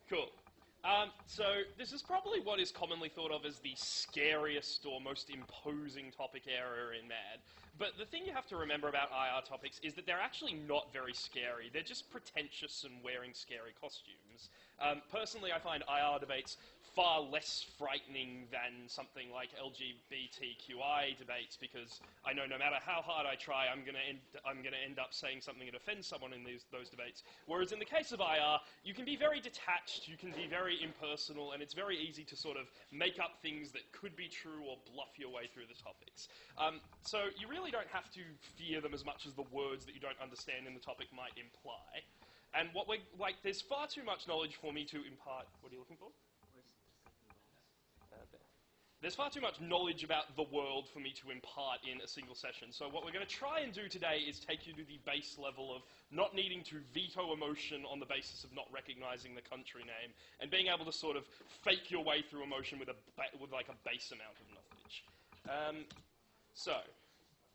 Cool. So this is probably what is commonly thought of as the scariest or most imposing topic area in MAD. But the thing you have to remember about IR topics is that they're actually not very scary. They're just pretentious and wearing scary costumes. Personally, I find IR debates far less frightening than something like LGBTQI debates, because I know no matter how hard I try, I'm going to end up saying something that offends someone in those debates. Whereas in the case of IR, you can be very detached, you can be very impersonal, and it's very easy to sort of make up things that could be true or bluff your way through the topics. So you really don't have to fear them as much as the words that you don't understand in the topic might imply. And there's far too much knowledge for me to impart. What are you looking for? There. There's far too much knowledge about the world for me to impart in a single session. So what we're going to try and do today is take you to the base level of not needing to veto emotion on the basis of not recognizing the country name, and being able to sort of fake your way through emotion with like a base amount of knowledge. So,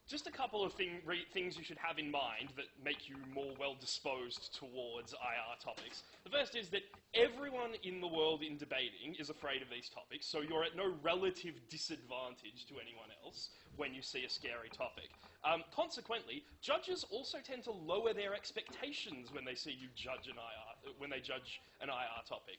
just a couple of things you should have in mind that make you more well-disposed towards IR topics. The first is that everyone in the world in debating is afraid of these topics, so you're at no relative disadvantage to anyone else when you see a scary topic. Consequently, judges also tend to lower their expectations when they see you judge an IR topic.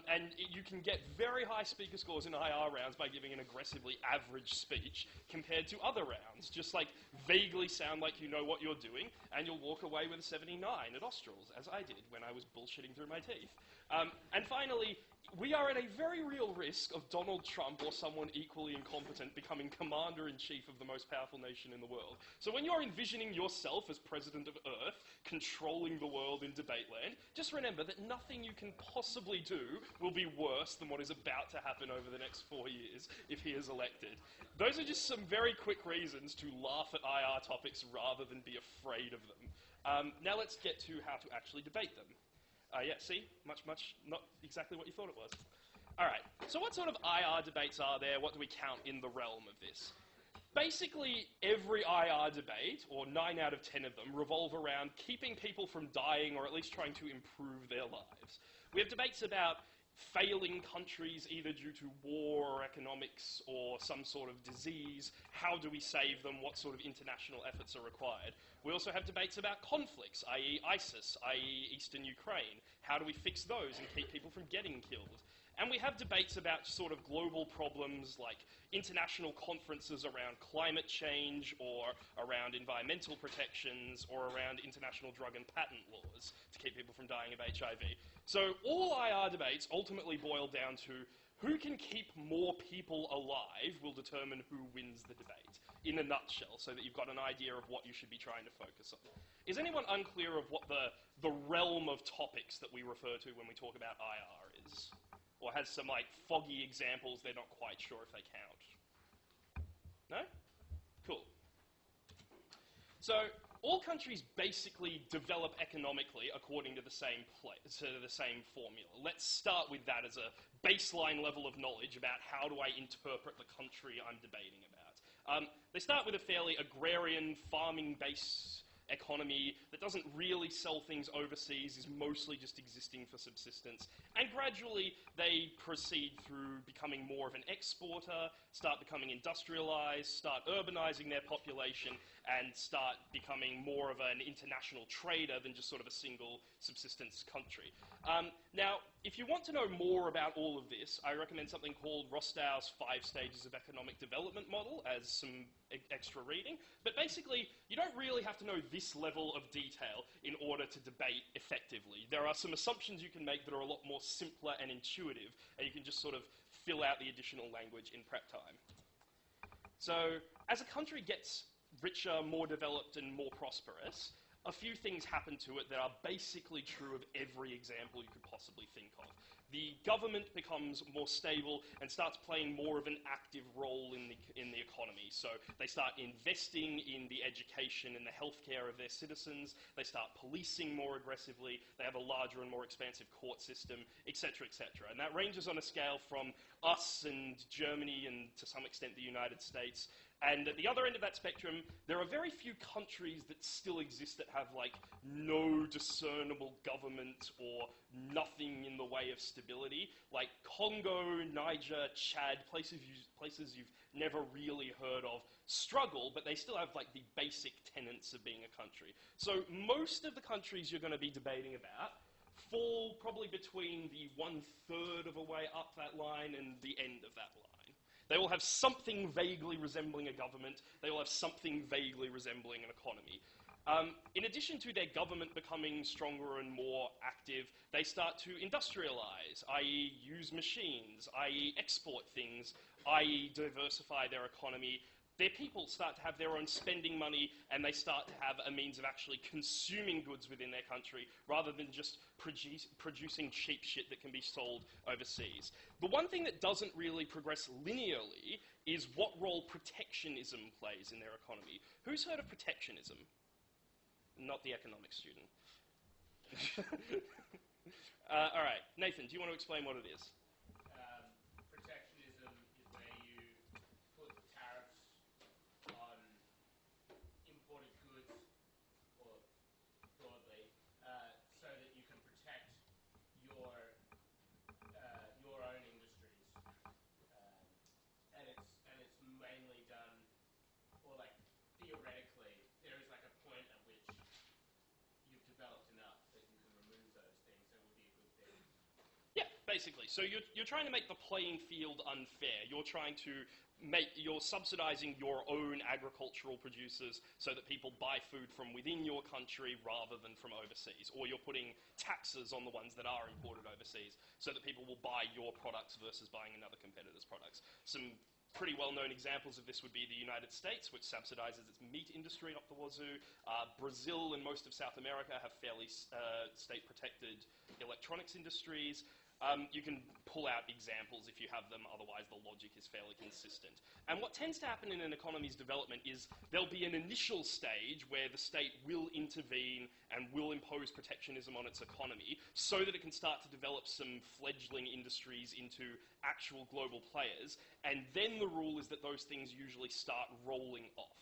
And you can get very high speaker scores in IR rounds by giving an aggressively average speech compared to other rounds. Just like vaguely sound like you know what you're doing, and you'll walk away with a 79 at Australs, as I did when I was bullshitting through my teeth. And finally, we are at a very real risk of Donald Trump or someone equally incompetent becoming commander-in-chief of the most powerful nation in the world. So when you're envisioning yourself as president of Earth, controlling the world in debate land, just remember that nothing you can possibly do will be worse than what is about to happen over the next 4 years if he is elected. Those are just some very quick reasons to laugh at IR topics rather than be afraid of them. Now let's get to how to actually debate them. Yeah, see? Much, not exactly what you thought it was. All right, so what sort of IR debates are there? What do we count in the realm of this? Basically, every IR debate, or 9 out of 10 of them, revolve around keeping people from dying or at least trying to improve their lives. We have debates about failing countries either due to war or economics or some sort of disease. How do we save them? What sort of international efforts are required? We also have debates about conflicts, i.e. ISIS, i.e. Eastern Ukraine. How do we fix those and keep people from getting killed? And we have debates about sort of global problems like international conferences around climate change or around environmental protections or around international drug and patent laws to keep people from dying of HIV. So all IR debates ultimately boil down to who can keep more people alive will determine who wins the debate, in a nutshell, so that you've got an idea of what you should be trying to focus on. Is anyone unclear of what the realm of topics that we refer to when we talk about IR is? Or has some like foggy examples they're not quite sure if they count? No? Cool. So all countries basically develop economically according to the same formula. Let's start with that as a baseline level of knowledge about how do I interpret the country I'm debating about. They start with a fairly agrarian, farming-based economy that doesn't really sell things overseas, is mostly just existing for subsistence, and gradually they proceed through becoming more of an exporter, start becoming industrialized, start urbanizing their population, and start becoming more of an international trader than just sort of a single subsistence country. Now, if you want to know more about all of this, I recommend something called Rostow's 5 Stages of Economic Development model as some extra reading. But basically, you don't really have to know this level of detail in order to debate effectively. There are some assumptions you can make that are a lot more simpler and intuitive, and you can just sort of fill out the additional language in prep time. So, as a country gets richer, more developed, and more prosperous, a few things happen to it that are basically true of every example you could possibly think of. The government becomes more stable and starts playing more of an active role in the economy. So they start investing in the education and the healthcare of their citizens. They start policing more aggressively. They have a larger and more expansive court system, etc., etc. And that ranges on a scale from us and Germany and to some extent the United States. And at the other end of that spectrum, there are very few countries that still exist that have like no discernible government or nothing in the way of stability. Like Congo, Niger, Chad, places you've never really heard of struggle, but they still have like the basic tenets of being a country. So most of the countries you're going to be debating about fall probably between the 1/3 of a way up that line and the end of that line. They will have something vaguely resembling a government. They will have something vaguely resembling an economy. In addition to their government becoming stronger and more active, they start to industrialize, i.e. use machines, i.e. export things, i.e. diversify their economy. Their people start to have their own spending money, and they start to have a means of actually consuming goods within their country rather than just producing cheap shit that can be sold overseas. The one thing that doesn't really progress linearly is what role protectionism plays in their economy. Who's heard of protectionism? Not the economics student. All right, Nathan, do you want to explain what it is? Protectionism is where you put tariffs on imported goods, or broadly, so that you can protect your own industries, and it's mainly done, or like theoretically, there is like a point at which you've developed enough that you can remove those things, and it would be a good thing. Yeah, basically. So you're trying to make the playing field unfair. You're subsidizing your own agricultural producers so that people buy food from within your country rather than from overseas. Or you're putting taxes on the ones that are imported overseas so that people will buy your products versus buying another competitor's products. Some pretty well-known examples of this would be the United States, which subsidizes its meat industry up the wazoo. Brazil and most of South America have fairly state-protected electronics industries. You can pull out examples if you have them, otherwise the logic is fairly consistent. And what tends to happen in an economy's development is there'll be an initial stage where the state will intervene and will impose protectionism on its economy so that it can start to develop some fledgling industries into actual global players, and then the rule is that those things usually start rolling off.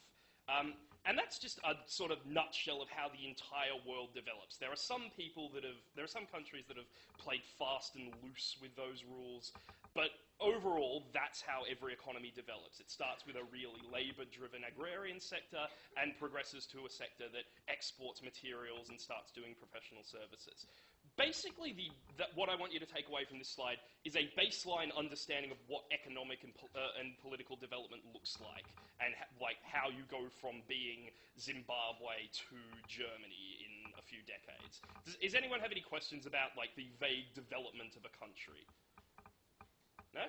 And that's just a sort of nutshell of how the entire world develops. There are some countries that have played fast and loose with those rules, but overall, that's how every economy develops. It starts with a really labor-driven agrarian sector and progresses to a sector that exports materials and starts doing professional services. Basically, what I want you to take away from this slide is a baseline understanding of what economic and political development looks like, and how you go from being Zimbabwe to Germany in a few decades. Does anyone have any questions about like the vague development of a country? No?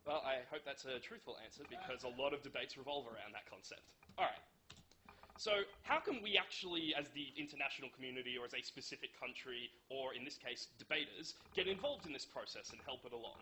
Well, I hope that's a truthful answer because a lot of debates revolve around that concept. All right. So how can we actually, as the international community or as a specific country, or in this case, debaters, get involved in this process and help it along?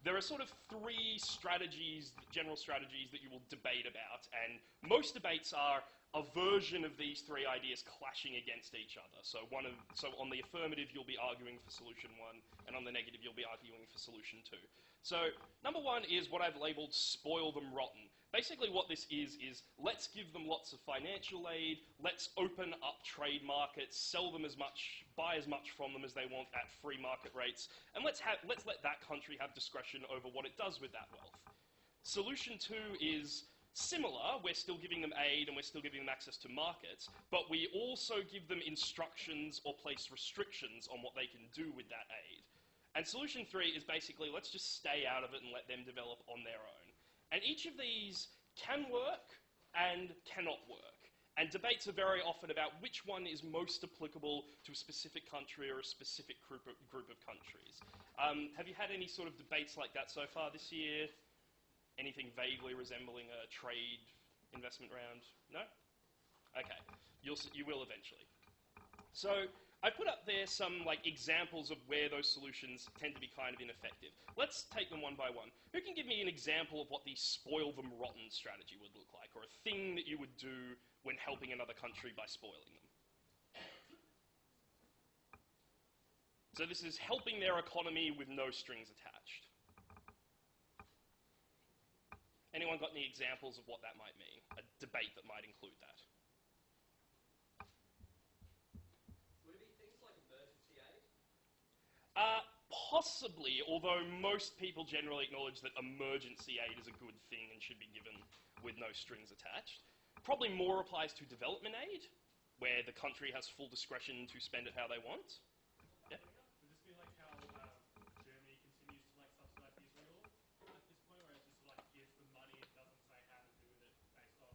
There are sort of three strategies, general strategies that you will debate about, and most debates are a version of these three ideas clashing against each other. So on the affirmative, you'll be arguing for solution 1, and on the negative, you'll be arguing for solution 2. So number 1 is what I've labeled spoil them rotten. Basically what this is let's give them lots of financial aid, let's open up trade markets, sell them as much, buy as much from them as they want at free market rates, and let's let that country have discretion over what it does with that wealth. Solution 2 is similar. We're still giving them aid and we're still giving them access to markets, but we also give them instructions or place restrictions on what they can do with that aid. And solution 3 is basically let's just stay out of it and let them develop on their own. And each of these can work and cannot work. And debates are very often about which one is most applicable to a specific country or a specific group of countries. Have you had any sort of debates like that so far this year? Anything vaguely resembling a trade investment round? No? Okay. You will eventually. So I put up there some examples of where those solutions tend to be kind of ineffective. Let's take them one by one. Who can give me an example of what the spoil them rotten strategy would look like, or a thing that you would do when helping another country by spoiling them? So this is helping their economy with no strings attached. Anyone got any examples of what that might mean? A debate that might include that? Would it be things like emergency aid? Possibly, although most people generally acknowledge that emergency aid is a good thing and should be given with no strings attached. Probably more applies to development aid, where the country has full discretion to spend it how they want. Yeah. Would this be like how Germany continues to like subsidize Israel at this point, where it just like gives the money and doesn't say how to do with it based on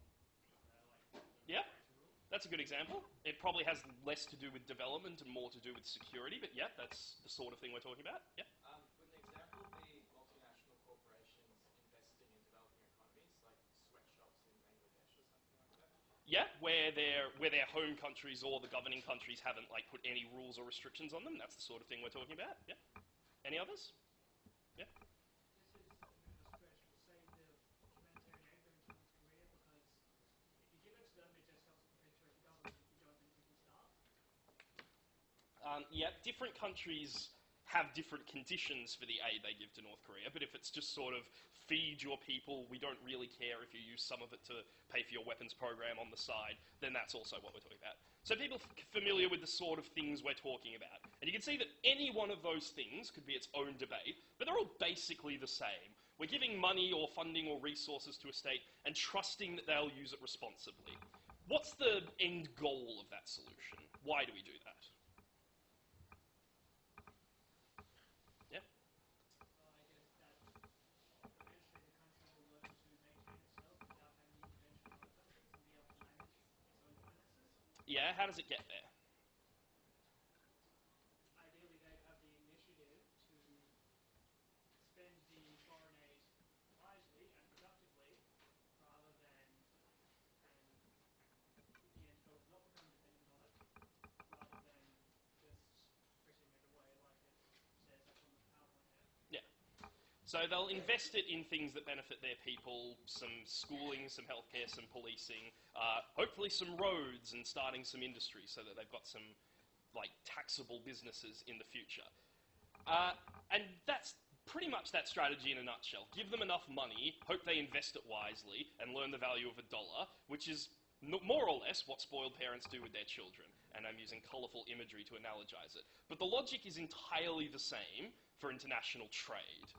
Yeah, immigration rules? that's a good example. It probably has less to do with development and more to do with security, but yeah, that's the sort of thing we're talking about. Yeah. Would an example be multinational corporations investing in developing economies, like sweatshops in Bangladesh or something like that? Yeah, where their home countries or the governing countries haven't like put any rules or restrictions on them. That's the sort of thing we're talking about. Yeah. Any others? Yeah. This is a bit of a stretch, but say the humanitarian aid going to North Korea, because if you give it to them, it just helps perpetuate the government if you don't, then people starve. Yeah, different countries have different conditions for the aid they give to North Korea, but if it's just sort of feed your people, we don't really care if you use some of it to pay for your weapons program on the side, then that's also what we're talking about. So people familiar with the sort of things we're talking about. And you can see that any one of those things could be its own debate, but they're all basically the same. We're giving money or funding or resources to a state and trusting that they'll use it responsibly. What's the end goal of that solution? Why do we do that? Yeah? I guess that eventually the country will learn to maintain itself without having the intervention of other countries and be able to manage its own finances. Yeah, how does it get there? Ideally, they'd have the initiative to spend the foreign aid wisely and productively rather than, and the end goal is not become dependent on it, rather than just fritting it away like it says up on the PowerPoint there. Yeah. So they'll invest it in things that benefit their people, some schooling, some healthcare, some policing, hopefully some roads and starting some industry so that they've got some like taxable businesses in the future. And that's pretty much that strategy in a nutshell. Give them enough money, hope they invest it wisely, and learn the value of a dollar, which is more or less what spoiled parents do with their children. And I'm using colourful imagery to analogize it. But the logic is entirely the same for international trade.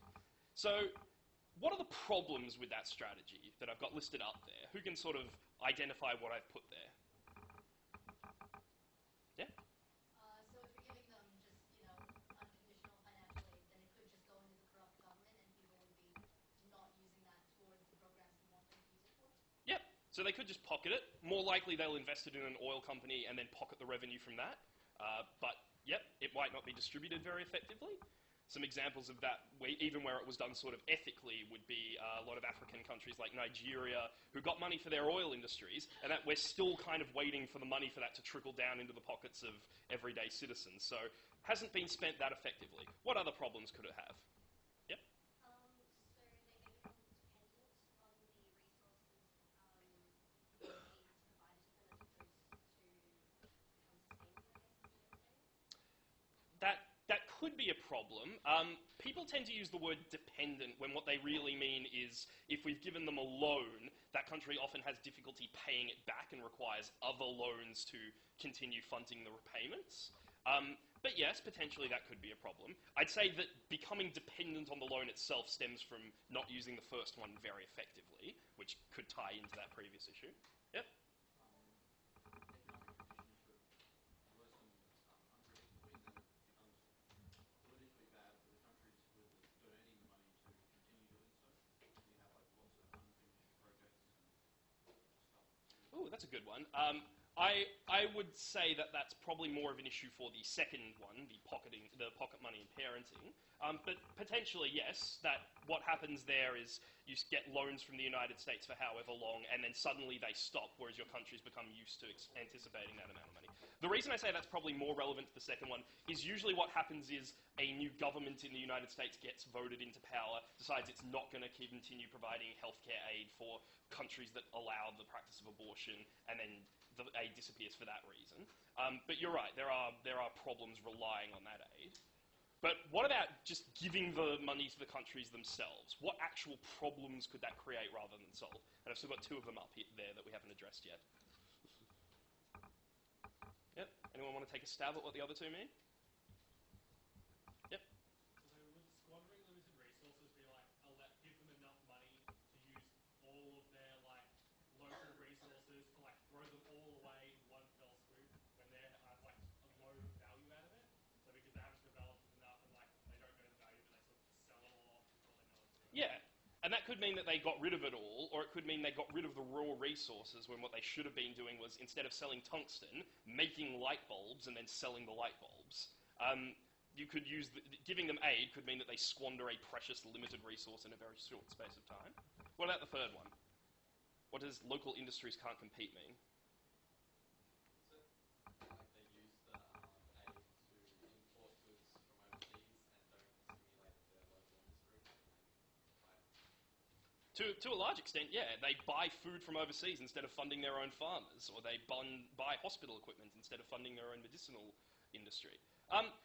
So what are the problems with that strategy that I've got listed up there? Who can sort of identify what I've put there? Yeah? So if you're giving them just, unconditional financial aid, then it could just go into the corrupt government and people would be not using that towards the programs you want them to use it for? Yep. So they could just pocket it. More likely they'll invest it in an oil company and then pocket the revenue from that. But, yep, it might not be distributed very effectively. Some examples of that, even where it was done sort of ethically, would be a lot of African countries like Nigeria who got money for their oil industries, and that we're still kind of waiting for the money for that to trickle down into the pockets of everyday citizens. So hasn't been spent that effectively. What other problems could it have? Yep. So they may become dependent on the resources the aid has provided to them as opposed to become sustainable, I guess is the way of saying it. That could be a problem. People tend to use the word dependent when what they really mean is if we've given them a loan, that country often has difficulty paying it back and requires other loans to continue funding the repayments. But yes, potentially that could be a problem. I'd say that becoming dependent on the loan itself stems from not using the first one very effectively, which could tie into that previous issue. Yep. Economic conditions should worsen countries when then it becomes politically bad for the countries with donating the money to continue doing so. And you have like lots of unfinished projects and stuff. Oh, that's a good one. I would say that that's probably more of an issue for the second one, the pocket money and parenting. But potentially, yes, that what happens there is you get loans from the United States for however long, and then suddenly they stop, whereas your country's become used to anticipating that amount of money. The reason I say that's probably more relevant to the second one is usually what happens is a new government in the United States gets voted into power, decides it's not going to continue providing healthcare aid for countries that allow the practice of abortion, and then the aid disappears for that reason. But you're right, there are problems relying on that aid. But what about just giving the money to the countries themselves? What actual problems could that create rather than solve? And I've still got two of them up there that we haven't addressed yet. Yep. Anyone want to take a stab at what the other two mean? Yep. Does Yeah, and that could mean that they got rid of it all, or it could mean they got rid of the raw resources when what they should have been doing was, instead of selling tungsten, making light bulbs and then selling the light bulbs. You could use giving them aid could mean that they squander a precious limited resource in a very short space of time. What about the third one? What does local industries can't compete mean? So, like they use the aid to import goods from overseas and don't stimulate the local industry and buy. To a large extent, yeah. They buy food from overseas instead of funding their own farmers, or they buy hospital equipment instead of funding their own medicinal industry.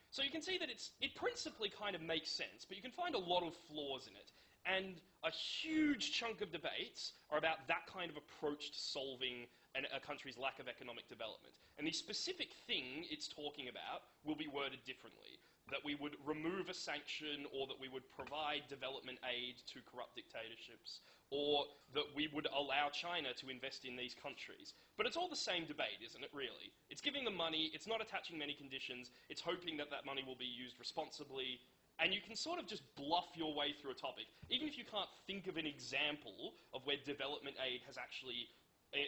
So you can see that it principally kind of makes sense, but you can find a lot of flaws in it. And a huge chunk of debates are about that kind of approach to solving a country's lack of economic development. And the specific thing it's talking about will be worded differently. That we would remove a sanction, or that we would provide development aid to corrupt dictatorships, or that we would allow China to invest in these countries. But it's all the same debate, isn't it, really? It's giving them money, it's not attaching many conditions, it's hoping that that money will be used responsibly, and you can sort of just bluff your way through a topic. Even if you can't think of an example of where development aid has actually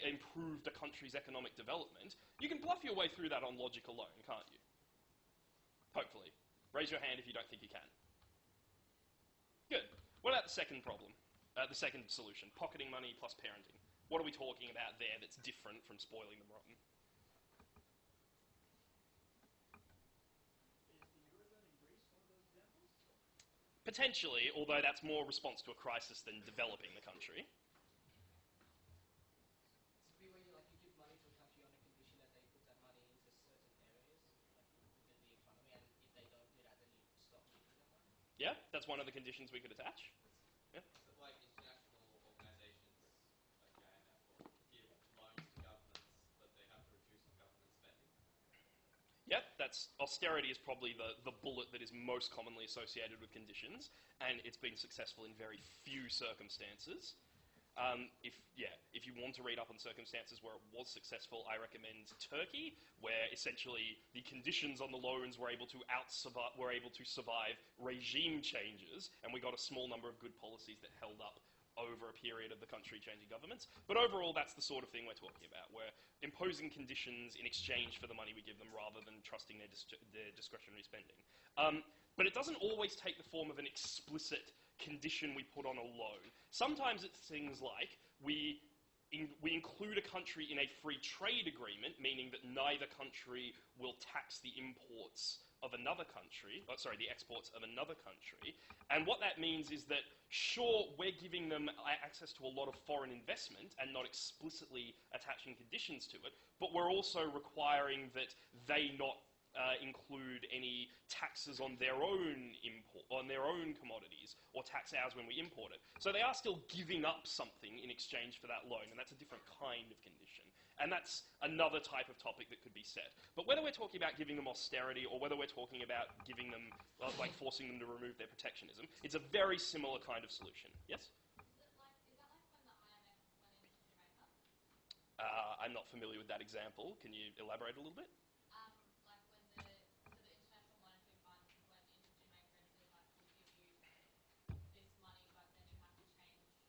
improved a country's economic development, you can bluff your way through that on logic alone, can't you? Hopefully. Raise your hand if you don't think you can. Good. What about the second problem? The second solution, pocketing money plus parenting. What are we talking about there that's different from spoiling them rotten? Is the Eurozone in Greece one of those examples? Potentially, although that's more response to a crisis than developing the country. So be where you give money to a country on a condition that they put that money into certain areas, within the economy, and if they don't do that, then you stop giving them money. Yeah, that's one of the conditions we could attach. Yeah. So like international organizations like the IMF will give loans to governments, but they have to reduce on government spending. Yep, austerity is probably the bullet that is most commonly associated with conditions, and it's been successful in very few circumstances. If you want to read up on circumstances where it was successful, I recommend Turkey, where essentially the conditions on the loans were able to survive regime changes, and we got a small number of good policies that held up over a period of the country changing governments. But overall, that's the sort of thing we're talking about. We're imposing conditions in exchange for the money we give them rather than trusting their discretionary spending. But it doesn't always take the form of an explicit condition we put on a loan. Sometimes it's things like we include a country in a free trade agreement, meaning that neither country will tax the exports of another country, and what that means is that, sure, we're giving them access to a lot of foreign investment and not explicitly attaching conditions to it, but we're also requiring that they not include any taxes on their own commodities, or tax ours when we import it. So they are still giving up something in exchange for that loan, and that's a different kind of condition. And that's another type of topic that could be set. But whether we're talking about giving them austerity, or whether we're talking about giving them, forcing them to remove their protectionism, it's a very similar kind of solution. Yes? Is that like when the IMF went into Jamaica? I'm not familiar with that example. Can you elaborate a little bit? Like when the International Monetary Fund went into Jamaica and said, like, we'll give you this money, but then you have to change all of these things,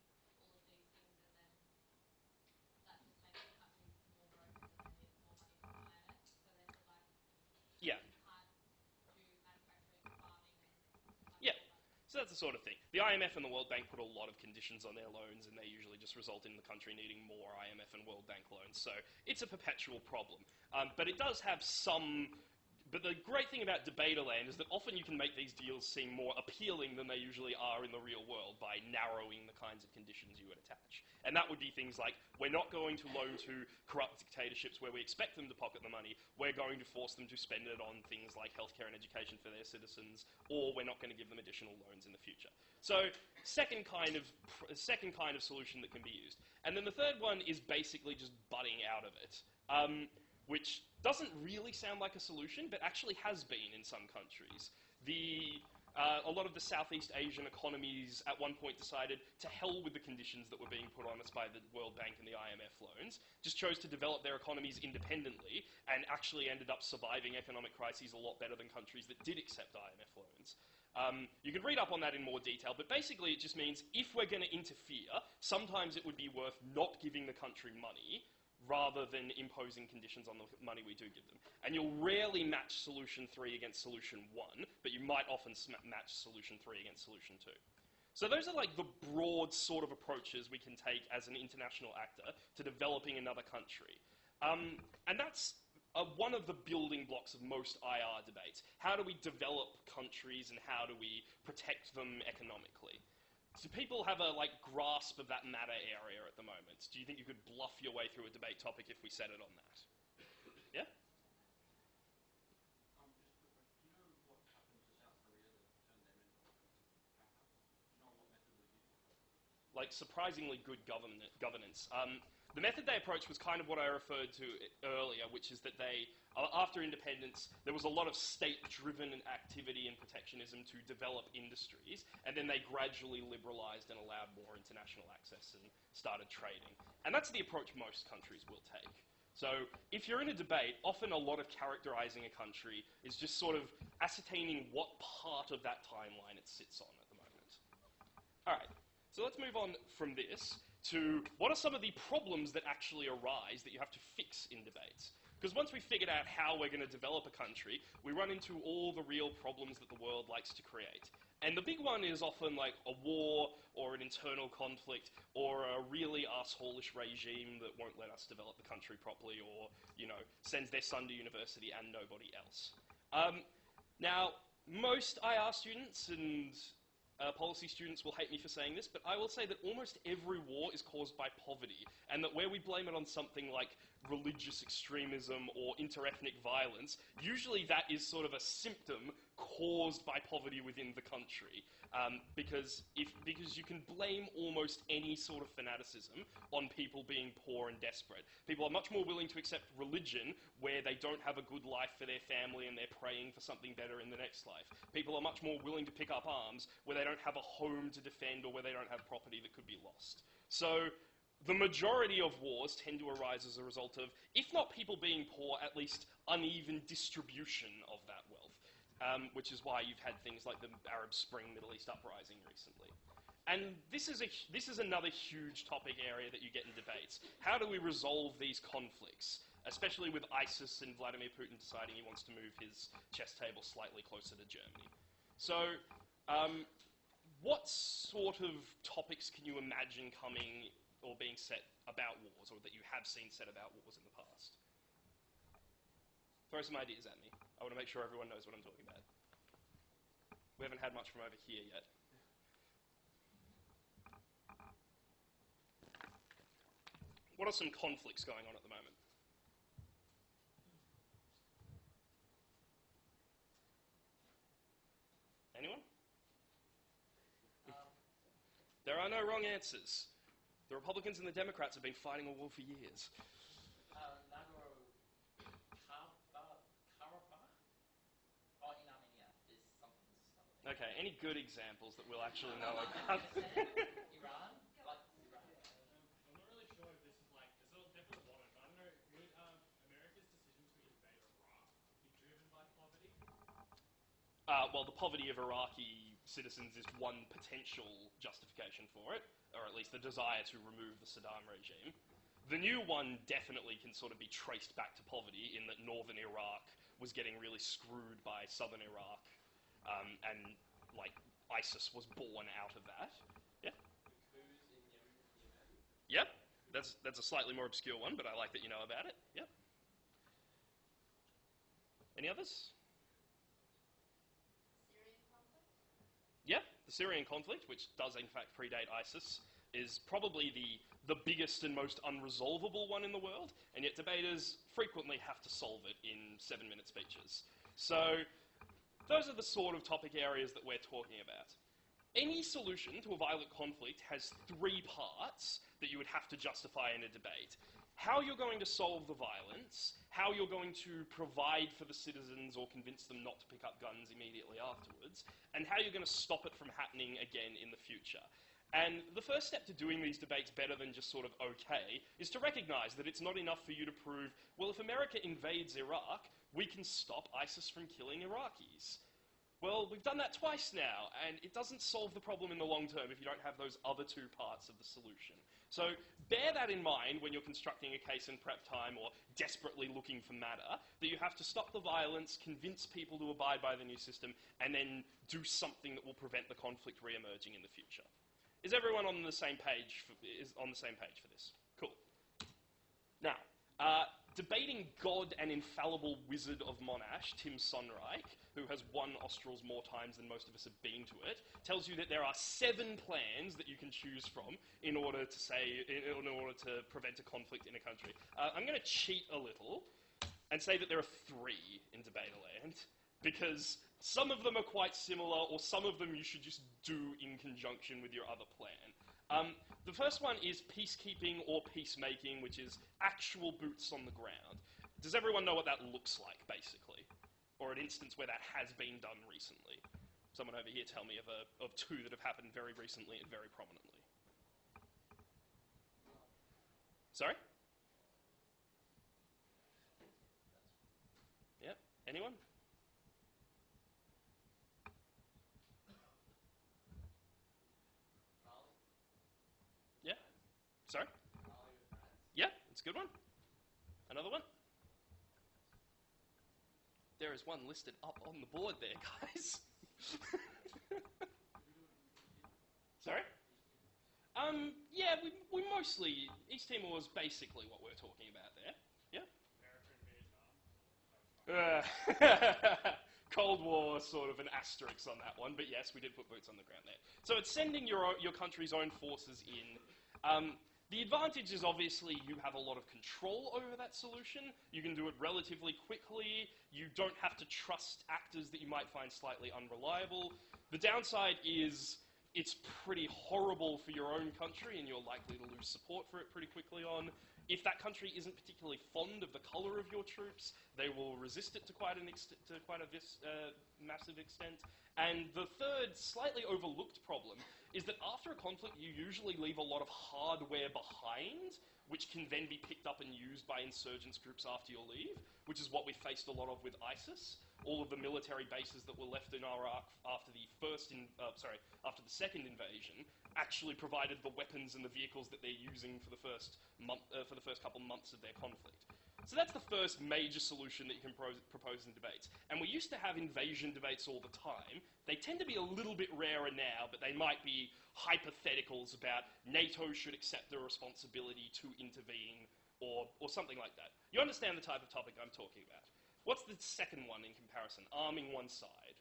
and then that just makes the country more broken, and they need more money from the IMF. So they said, like, Yeah. you can't do manufacturing, farming, and Yeah. all that. So that's the sort of thing. The IMF and the World Bank put a lot of conditions on their loans, and they usually just result in the country needing more IMF and World Bank loans. So it's a perpetual problem. But it does have some... But the great thing about Debaterland is that often you can make these deals seem more appealing than they usually are in the real world by narrowing the kinds of conditions you would attach. And that would be things like, we're not going to loan to corrupt dictatorships where we expect them to pocket the money, we're going to force them to spend it on things like healthcare and education for their citizens, or we're not going to give them additional loans in the future. So, second kind of solution that can be used. And then the third one is basically just butting out of it. Which doesn't really sound like a solution, but actually has been in some countries. A lot of the Southeast Asian economies at one point decided to hell with the conditions that were being put on us by the World Bank and the IMF loans, just chose to develop their economies independently and actually ended up surviving economic crises a lot better than countries that did accept IMF loans. You can read up on that in more detail, but basically it just means if we're going to interfere, sometimes it would be worth not giving the country money rather than imposing conditions on the money we do give them. And you'll rarely match solution 3 against solution 1, but you might often match solution 3 against solution 2. So those are like the broad sort of approaches we can take as an international actor to developing another country. And that's one of the building blocks of most IR debates. How do we develop countries and how do we protect them economically? Do people have a grasp of that matter area at the moment? Do you think you could bluff your way through a debate topic if we set it on that? Yeah? Just a quick question. Do you know what happened to South Korea that turned them into backups? Do you know what method was used? Surprisingly good governance. The method they approached was kind of what I referred to earlier, which is that they, after independence, there was a lot of state-driven activity and protectionism to develop industries, and then they gradually liberalised and allowed more international access and started trading. And that's the approach most countries will take. So if you're in a debate, often a lot of characterising a country is just sort of ascertaining what part of that timeline it sits on at the moment. All right, so let's move on from this to what are some of the problems that actually arise that you have to fix in debates. Because once we've figured out how we're going to develop a country, we run into all the real problems that the world likes to create. And the big one is often like a war or an internal conflict or a really arse-holish regime that won't let us develop the country properly or, sends their son to university and nobody else. Now, most IR students and policy students will hate me for saying this, but I will say that almost every war is caused by poverty, and that where we blame it on something like religious extremism or interethnic violence, usually that is sort of a symptom caused by poverty within the country. Because you can blame almost any sort of fanaticism on people being poor and desperate. People are much more willing to accept religion where they don't have a good life for their family and they're praying for something better in the next life. People are much more willing to pick up arms where they don't have a home to defend or where they don't have property that could be lost. So the majority of wars tend to arise as a result of, if not people being poor, at least uneven distribution of that wealth. Which is why you've had things like the Arab Spring, Middle East uprising recently. And this is another huge topic area that you get in debates. How do we resolve these conflicts, especially with ISIS and Vladimir Putin deciding he wants to move his chess table slightly closer to Germany? So, what sort of topics can you imagine coming or being said about wars, or that you have seen said about wars in the past? Throw some ideas at me. I want to make sure everyone knows what I'm talking about. We haven't had much from over here yet. What are some conflicts going on at the moment? Anyone? There are no wrong answers. The Republicans and the Democrats have been fighting a war for years. Okay, any good examples that we'll actually know about? Iran? I'm not really sure if this is it's definitely one, but I don't know, would America's decision to invade Iraq be driven by poverty? Well, the poverty of Iraqi citizens is one potential justification for it, or at least the desire to remove the Saddam regime. The new one definitely can sort of be traced back to poverty in that northern Iraq was getting really screwed by southern Iraq. And ISIS was born out of that. Yeah. Yep. That's a slightly more obscure one, but I like that you know about it. Yep. Any others? Syrian conflict? Yeah, the Syrian conflict, which does in fact predate ISIS, is probably the biggest and most unresolvable one in the world, and yet debaters frequently have to solve it in 7-minute speeches. So those are the sort of topic areas that we're talking about. Any solution to a violent conflict has 3 parts that you would have to justify in a debate. how you're going to solve the violence, how you're going to provide for the citizens or convince them not to pick up guns immediately afterwards, and how you're going to stop it from happening again in the future. And the first step to doing these debates better than just sort of okay is to recognize that it's not enough for you to prove, well, if America invades Iraq, we can stop ISIS from killing Iraqis. Well, we've done that twice now, and it doesn't solve the problem in the long term if you don't have those other two parts of the solution. So bear that in mind when you're constructing a case in prep time or desperately looking for matter, that you have to stop the violence, convince people to abide by the new system, and then do something that will prevent the conflict re-emerging in the future. Is everyone on the same page for this? Cool. Now, debating God and infallible wizard of Monash, Tim Sonreich, who has won Australs more times than most of us have been to it, tells you that there are 7 plans that you can choose from in order to prevent a conflict in a country. I'm going to cheat a little and say that there are 3 in Debaterland, because some of them are quite similar, or some of them you should just do in conjunction with your other plan. The first one is peacekeeping or peacemaking, which is actual boots on the ground. Does everyone know what that looks like, basically? Or an instance where that has been done recently? Someone over here tell me of 2 that have happened very recently and very prominently. Sorry? Yeah? Anyone? Yeah? Sorry? Yeah, it's a good one. Another one? There is one listed up on the board there, guys. Sorry? Yeah, we mostly... East Timor is basically what we're talking about there. Yeah? Cold War, sort of an asterisk on that one, but yes, we did put boots on the ground there. So it's sending your country's own forces in. The advantage is obviously you have a lot of control over that solution. You can do it relatively quickly. You don't have to trust actors that you might find slightly unreliable. The downside is it's pretty horrible for your own country, and you're likely to lose support for it pretty quickly on. If that country isn't particularly fond of the colour of your troops, they will resist it to quite a massive extent. And the third, slightly overlooked problem is that after a conflict, you usually leave a lot of hardware behind, which can then be picked up and used by insurgents groups after you leave, which is what we faced a lot of with ISIS. All of the military bases that were left in Iraq after the second invasion actually provided the weapons and the vehicles that they're using for the first couple months of their conflict. So that's the first major solution that you can propose in debates. And we used to have invasion debates all the time. They tend to be a little bit rarer now, but they might be hypotheticals about NATO should accept the responsibility to intervene or something like that. You understand the type of topic I'm talking about. What's the second one in comparison? Arming one side.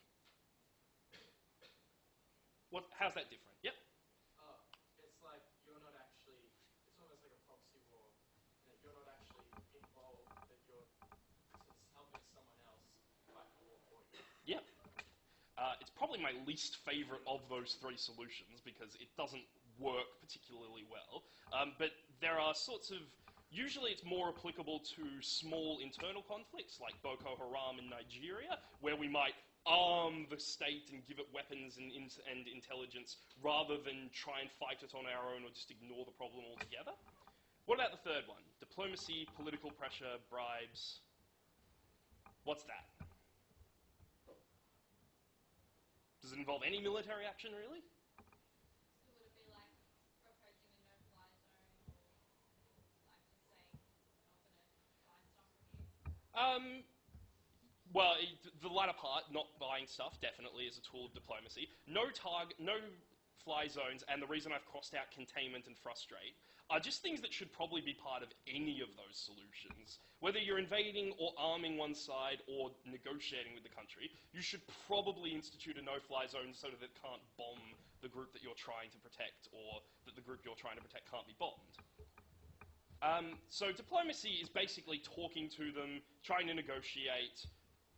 How's that different? Yep. It's like you're not actually, it's almost like a proxy war. You're not actually involved, but you're helping someone else fight the war for you. Yep. It's probably my least favourite of those 3 solutions because it doesn't work particularly well. But there are sorts of... Usually it's more applicable to small internal conflicts like Boko Haram in Nigeria, where we might arm the state and give it weapons and intelligence rather than try and fight it on our own or just ignore the problem altogether. What about the third one? Diplomacy, political pressure, bribes. What's that? Does it involve any military action, really? So would it be like proposing a no-fly zone, or like just saying we're not going to buy stuff from you? Well, the latter part, not buying stuff, definitely is a tool of diplomacy. No fly zones, and the reason I've crossed out containment and frustrate, are just things that should probably be part of any of those solutions. Whether you're invading or arming one side or negotiating with the country, you should probably institute a no-fly zone so that it can't bomb the group that you're trying to protect, or that the group you're trying to protect can't be bombed. So diplomacy is basically talking to them, trying to negotiate,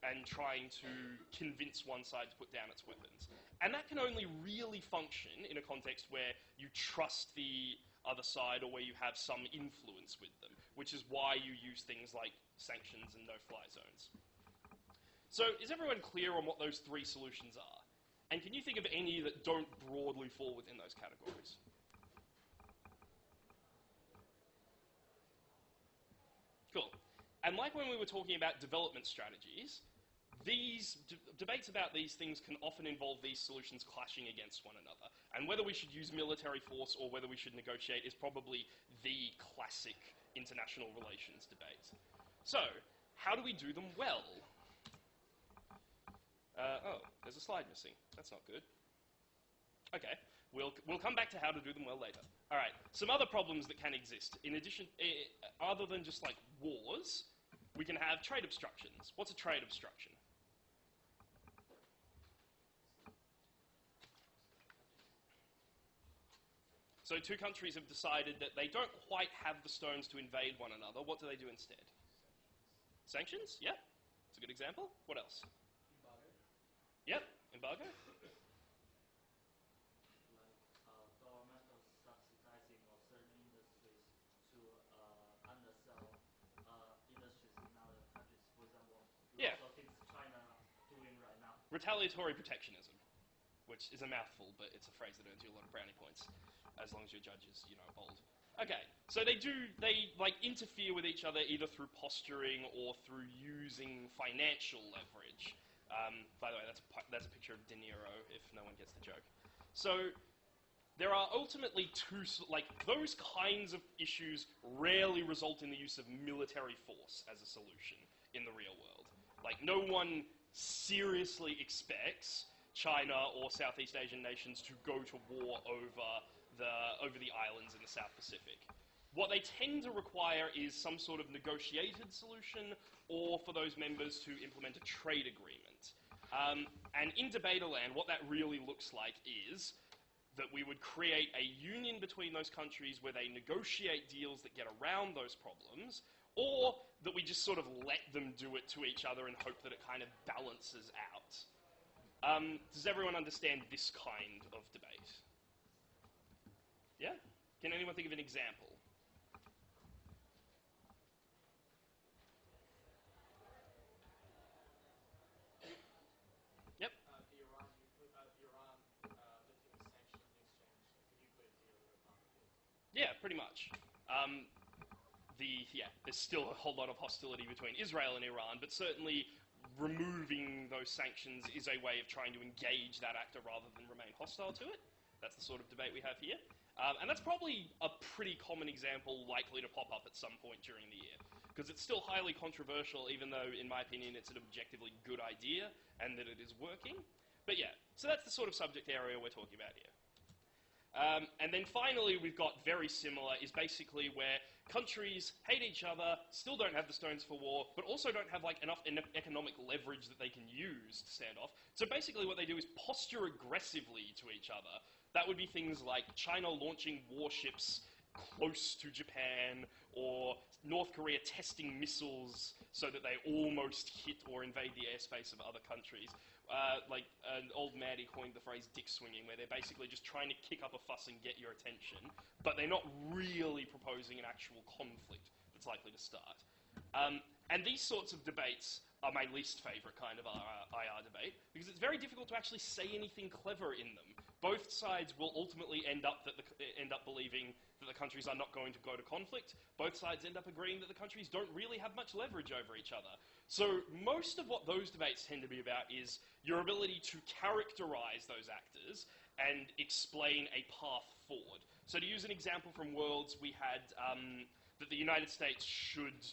and trying to convince one side to put down its weapons. And that can only really function in a context where you trust the other side or where you have some influence with them, which is why you use things like sanctions and no-fly zones. So is everyone clear on what those three solutions are? And can you think of any that don't broadly fall within those categories? Cool. And like when we were talking about development strategies, these debates about these things can often involve these solutions clashing against one another. And whether we should use military force or whether we should negotiate is probably the classic international relations debate. So, how do we do them well? Oh, there's a slide missing. That's not good. Okay, we'll come back to how to do them well later. All right, some other problems that can exist. In addition, other than just like wars, we can have trade obstructions. What's a trade obstruction? So two countries have decided that they don't quite have the stones to invade one another. What do they do instead? Sanctions? Yeah, it's a good example. What else? Embargo. Yep, embargo. Like governmental subsidizing of certain industries to undersell industries in other countries. For example, Yeah. lots of things China doing right now. Retaliatory protectionism, which is a mouthful, but it's a phrase that earns you a lot of brownie points, as long as your judge is, bold. Okay, so they like interfere with each other either through posturing or through using financial leverage. By the way, that's a picture of De Niro, if no one gets the joke. So there are ultimately those kinds of issues rarely result in the use of military force as a solution in the real world. Like, no one seriously expects China or Southeast Asian nations to go to war over the islands in the South Pacific. What they tend to require is some sort of negotiated solution, or for those members to implement a trade agreement. And in Debaterland, what that really looks like is that we would create a union between those countries where they negotiate deals that get around those problems, or that we just sort of let them do it to each other and hope that it kind of balances out. Does everyone understand this kind of debate? Yeah? Can anyone think of an example? Yep. Iran lifting the sanctions in exchange like a nuclear deal with a partner deal. Yeah, pretty much. There's still a whole lot of hostility between Israel and Iran, but certainly removing those sanctions is a way of trying to engage that actor rather than remain hostile to it. That's the sort of debate we have here. And that's probably a pretty common example likely to pop up at some point during the year, because it's still highly controversial, even though, in my opinion, it's an objectively good idea and that it is working. But yeah, so that's the sort of subject area we're talking about here. And then finally, we've got very similar, is basically where countries hate each other, still don't have the stones for war, but also don't have enough economic leverage that they can use to stand off. So basically what they do is posture aggressively to each other. That would be things like China launching warships close to Japan, or North Korea testing missiles so that they almost hit or invade the airspace of other countries. Like an old Maddie coined the phrase dick swinging, where they're basically just trying to kick up a fuss and get your attention, but they're not really proposing an actual conflict that's likely to start. And these sorts of debates are my least favourite kind of IR debate, because it's very difficult to actually say anything clever in them. Both sides will ultimately end up believing that the countries are not going to go to conflict. Both sides end up agreeing that the countries don't really have much leverage over each other. So most of what those debates tend to be about is your ability to characterize those actors and explain a path forward. So to use an example from Worlds, we had that the United States should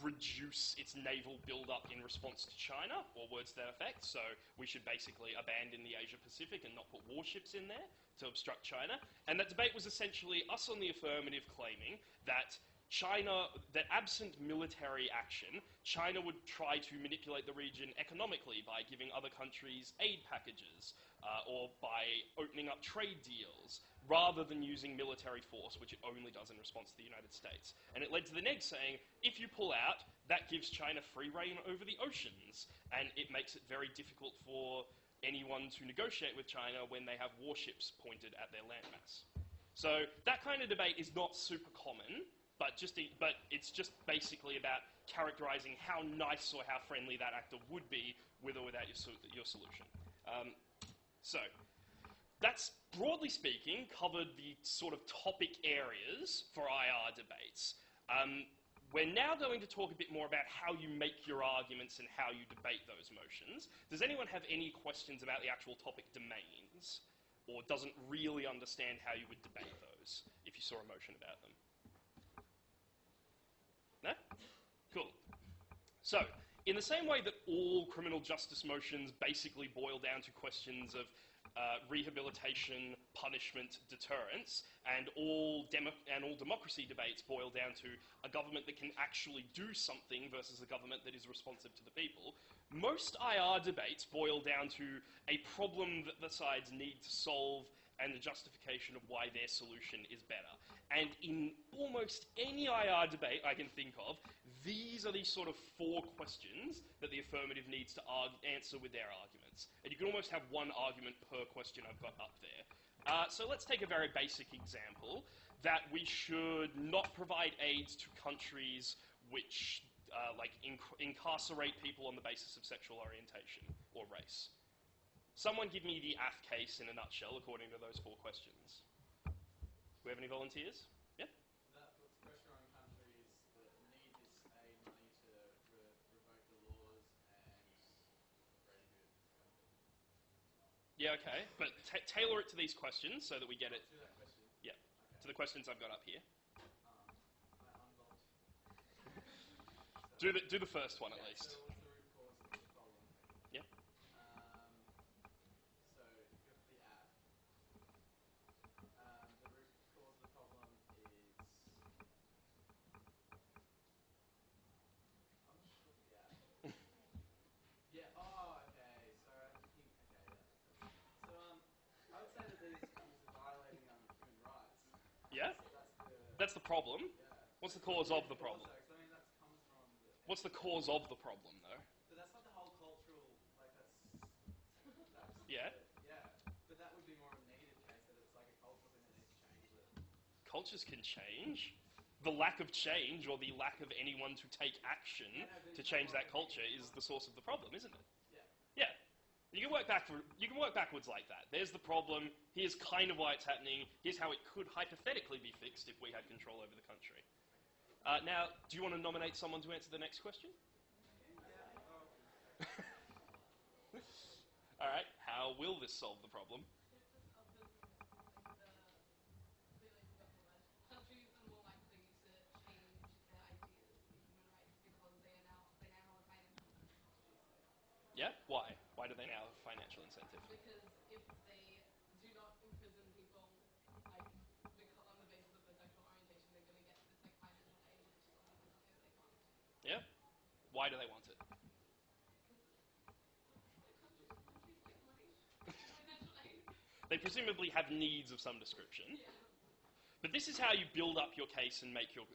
reduce its naval build-up in response to China, or words to that effect. So we should basically abandon the Asia-Pacific and not put warships in there to obstruct China. And that debate was essentially us on the affirmative claiming that absent military action, China would try to manipulate the region economically by giving other countries aid packages, or by opening up trade deals, rather than using military force, which it only does in response to the United States. And it led to the neg saying, if you pull out, that gives China free rein over the oceans, and it makes it very difficult for anyone to negotiate with China when they have warships pointed at their landmass. So that kind of debate is not super common, but it's just basically about characterizing how nice or how friendly that actor would be with or without your solution. So that's, broadly speaking, covered the sort of topic areas for IR debates. We're now going to talk a bit more about how you make your arguments and how you debate those motions. Does anyone have any questions about the actual topic domains, or doesn't really understand how you would debate those if you saw a motion about them? No? Cool. So, in the same way that all criminal justice motions basically boil down to questions of rehabilitation, punishment, deterrence, and all democracy debates boil down to a government that can actually do something versus a government that is responsive to the people, most IR debates boil down to a problem that the sides need to solve and the justification of why their solution is better. And in almost any IR debate I can think of, these are the sort of 4 questions that the affirmative needs to answer with their arguments. And you can almost have one argument per question I've got up there. So let's take a very basic example, that we should not provide aid to countries which incarcerate people on the basis of sexual orientation or race. Someone give me the AF case in a nutshell according to those 4 questions. Do we have any volunteers? Yeah? That puts pressure on countries that need this aid money to revoke the laws and very good. Yeah, okay. But tailor it to these questions so that we get it. To that question. Yeah. Okay. To the questions I've got up here. Can I unbolt? Do the first one at least. So what's the root cause of the problem? Yeah. So if you go for the app, the root cause of the problem is, I'm not sure the app. Yeah. Oh, okay. So I think. Okay, that makes sense. So I would say that these countries are violating human rights. Yeah? That's That's the the problem. yeah. What's the cause of the problem? Also, 'cause I mean that comes from the. What's the cause of the problem, though? But that's not the whole cultural, like that's Yeah? yeah. But that would be more of a negative case, that it's like a cultural thing that needs to change. Cultures can change. The lack of change or the lack of anyone to take action to change that culture is the source of the problem, isn't it? Yeah. Yeah. You can work backwards like that. There's the problem. Here's kind of why it's happening. Here's how it could hypothetically be fixed if we had control over the country. Now, do you want to nominate someone to answer the next question? All right. How will this solve the problem? Countries are more likely to change their ideas of human rights because they now have a financial incentive to do so. Yeah. Why? Why do they now have a financial incentive? Because if they do not imprison people like on the basis of their sexual orientation, they're going to get this like financial aid, which is obviously something that they can't. Yeah. Why do they want it? Countries like money, financial aid. They presumably have needs of some description. Yeah. But this is how you build up your case and make your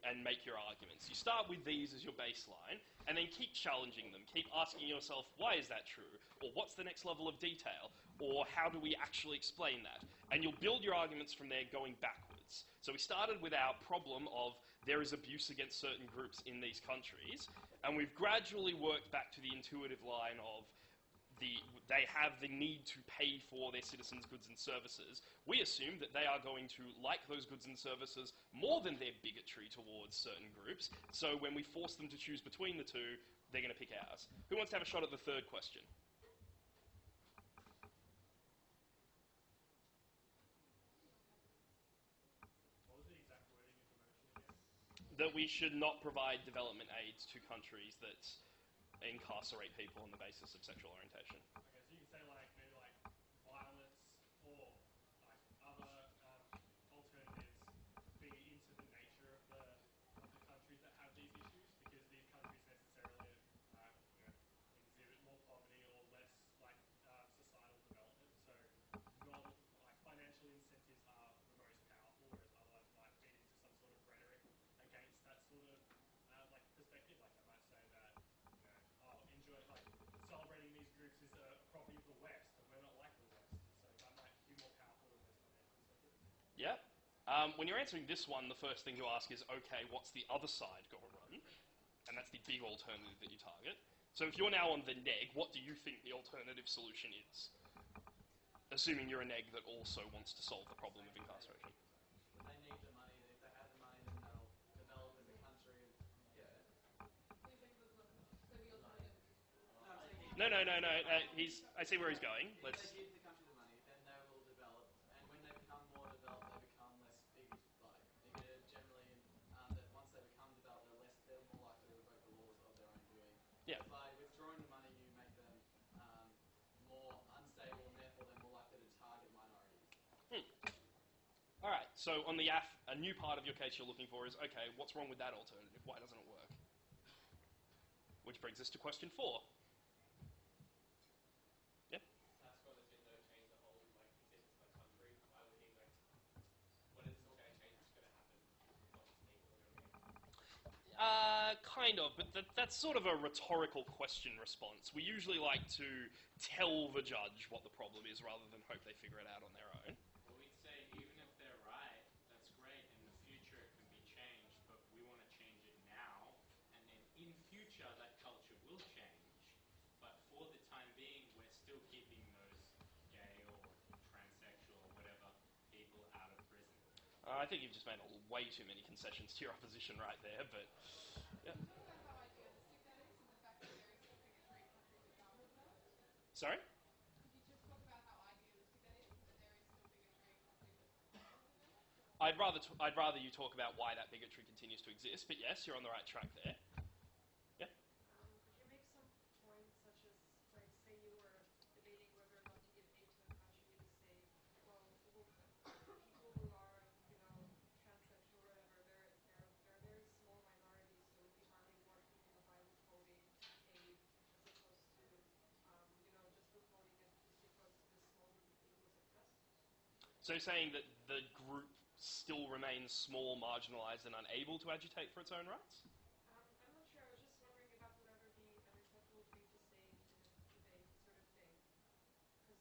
arguments. You start with these as your baseline, and then keep challenging them. Keep asking yourself, why is that true? Or what's the next level of detail? Or how do we actually explain that? And you'll build your arguments from there going backwards. So we started with our problem of there is abuse against certain groups in these countries, and we've gradually worked back to the intuitive line of they have the need to pay for their citizens' goods and services. We assume that they are going to like those goods and services more than their bigotry towards certain groups. So when we force them to choose between the two, they're going to pick ours. Who wants to have a shot at the third question? What was the exact wording of the motion again? That we should not provide development aid to countries that incarcerate people on the basis of sexual orientation. Okay, so you can say like maybe like violence or like other alternatives feed into the nature of the countries that have these issues, because these countries necessarily exhibit more poverty or less like societal development. So like financial incentives are the most powerful, whereas otherwise might feed into some sort of rhetoric against that sort of like perspective. Like they might say that enjoy like celebrating these groups is a When you're answering this one, the first thing to ask is, okay, what's the other side got to run? And that's the big alternative that you target. So if you're now on the neg, what do you think the alternative solution is? Assuming you're a neg that also wants to solve the problem of incarceration. When they need the money, if they have the money, then they'll develop in the country. And, yeah. No. I see where he's going. If they give the country the money, then they will develop. And when they become more developed, they become less generally, that once they become developed, they're more likely to break the laws of their own doing. Yeah. By withdrawing the money, you make them more unstable, and therefore they're more likely to target minorities. All right. So on the a new part of your case you're looking for is, okay, what's wrong with that alternative? Why doesn't it work? Which brings us to question 4. Yeah. That's what it's going to change the whole existence of the country. Why would he when is this all going to change? What's going to happen? Once people are going to Kind of, but that's sort of a rhetorical question response. We usually like to tell the judge what the problem is rather than hope they figure it out on their own. Well, we'd say even if they're right, that's great. In the future it can be changed, but we want to change it now. And then in future that culture will change. But for the time being, we're still keeping those gay or transsexual or whatever people out of prison. I think you've just made way too many concessions to your opposition right there, but... Yeah. Sorry? I'd rather you talk about why that bigotry continues to exist, but yes, you're on the right track there. Yeah? Could you make some points such as, like, say you were debating whether or not to give aid to a country, you would say, well, people who are, transsexual or whatever, they're a very small minority, so it would be harming more people by withholding aid as opposed to, just withholding it just because this small group of people is oppressed. So you're saying that the group still remains small, marginalised, and unable to agitate for its own rights? I'm not sure. I was just wondering about whatever the Aristotle would agree to say in a debate sort of thing. Because,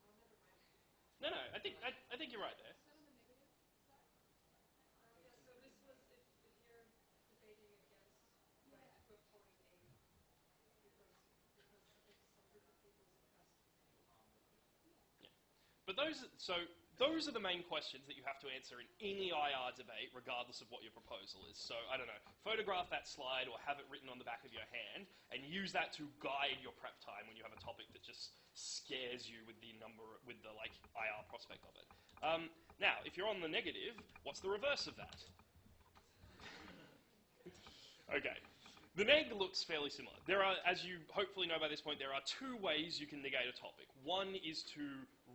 never mind. No, I think you're right there. Yeah, so this was if you're debating against withholding aid because some group of people is oppressed. But those are the main questions that you have to answer in any IR debate, regardless of what your proposal is. So, I don't know, photograph that slide or have it written on the back of your hand and use that to guide your prep time when you have a topic that just scares you with the IR prospect of it. Now, if you're on the negative, what's the reverse of that? Okay. The neg looks fairly similar. There are, as you hopefully know by this point, there are 2 ways you can negate a topic. One is to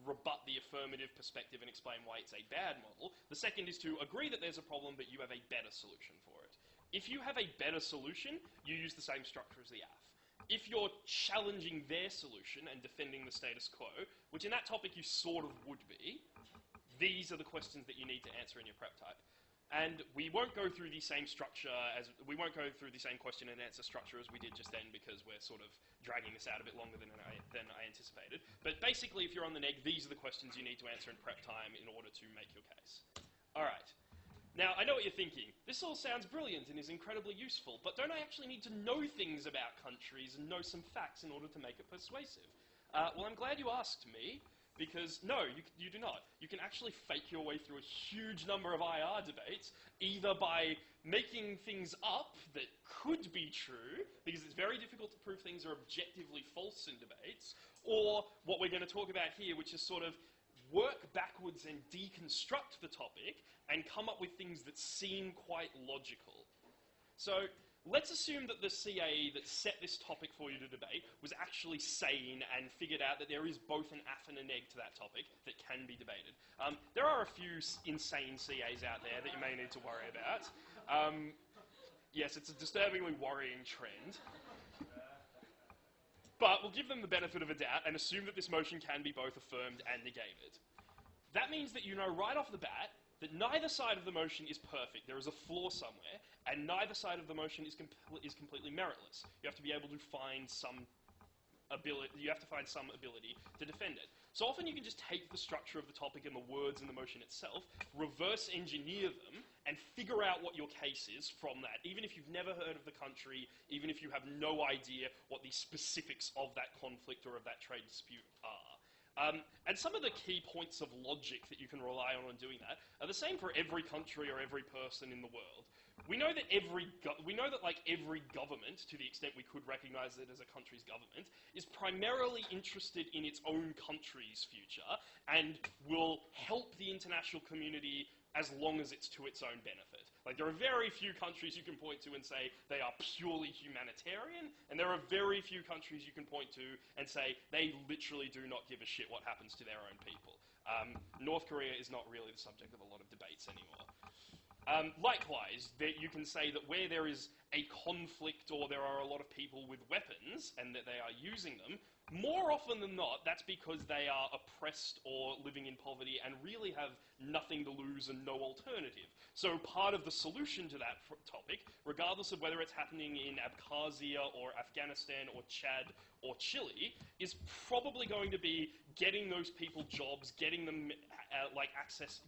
rebut the affirmative perspective and explain why it's a bad model. The second is to agree that there's a problem, but you have a better solution for it. If you have a better solution, you use the same structure as the AF. If you're challenging their solution and defending the status quo, which in that topic you sort of would be, these are the questions that you need to answer in your prep type. And we won't go through the same question and answer structure as we did just then because we're sort of dragging this out a bit longer than I anticipated. But basically, if you're on the neg, these are the questions you need to answer in prep time in order to make your case. All right. Now, I know what you're thinking. This all sounds brilliant and is incredibly useful, but don't I actually need to know things about countries and know some facts in order to make it persuasive? Well, I'm glad you asked me. Because, no, you do not. You can actually fake your way through a huge number of IR debates, either by making things up that could be true, because it's very difficult to prove things are objectively false in debates, or what we're going to talk about here, which is sort of work backwards and deconstruct the topic and come up with things that seem quite logical. So, let's assume that the CA that set this topic for you to debate was actually sane and figured out that there is both an AF and a neg to that topic that can be debated. There are a few insane CAs out there that you may need to worry about. Yes, it's a disturbingly worrying trend. But we'll give them the benefit of a doubt and assume that this motion can be both affirmed and negated. That means that you know right off the bat that neither side of the motion is perfect. There is a flaw somewhere, and neither side of the motion is completely meritless. You have to be able to find some ability. You have to find some ability to defend it. So often you can just take the structure of the topic and the words in the motion itself, reverse engineer them, and figure out what your case is from that, even if you've never heard of the country, even if you have no idea what the specifics of that conflict or of that trade dispute are. And some of the key points of logic that you can rely on doing that are the same for every country or every person in the world. We know that every government, to the extent we could recognize it as a country's government, is primarily interested in its own country's future and will help the international community as long as it's to its own benefit. Like, there are very few countries you can point to and say they are purely humanitarian, and there are very few countries you can point to and say they literally do not give a shit what happens to their own people. North Korea is not really the subject of a lot of debates anymore. Likewise, you can say that where there is a conflict or there are a lot of people with weapons and that they are using them, more often than not, that's because they are oppressed or living in poverty and really have nothing to lose and no alternative. So part of the solution to that topic, regardless of whether it's happening in Abkhazia or Afghanistan or Chad or Chile, is probably going to be getting those people jobs, getting them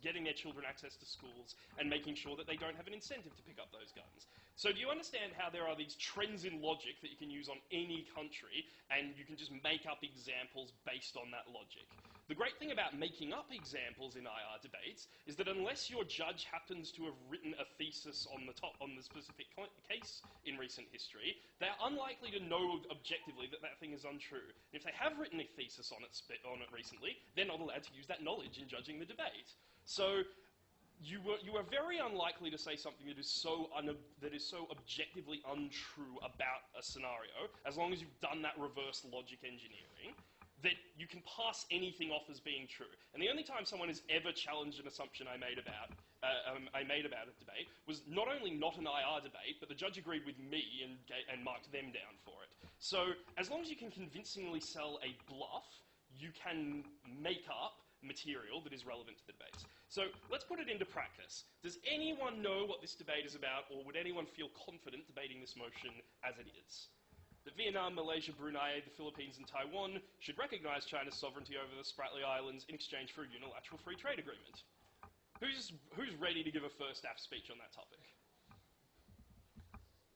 getting their children access to schools, and making sure that they don't have an incentive to pick up those guns. So do you understand how there are these trends in logic that you can use on any country, and you can just make up examples based on that logic? The great thing about making up examples in IR debates is that unless your judge happens to have written a thesis on the specific case in recent history, they're unlikely to know objectively that that thing is untrue. And if they have written a thesis on it recently, they're not allowed to use that knowledge in judging the debate. So you are very unlikely to say something that is so objectively untrue about a scenario, as long as you've done that reverse logic engineering, that you can pass anything off as being true. And the only time someone has ever challenged an assumption I made about a debate was not only not an IR debate, but the judge agreed with me and marked them down for it. So as long as you can convincingly sell a bluff, you can make up material that is relevant to the debates. So let's put it into practice. Does anyone know what this debate is about, or would anyone feel confident debating this motion as it is? That Vietnam, Malaysia, Brunei, the Philippines and Taiwan should recognise China's sovereignty over the Spratly Islands in exchange for a unilateral free trade agreement. Who's ready to give a first AF speech on that topic?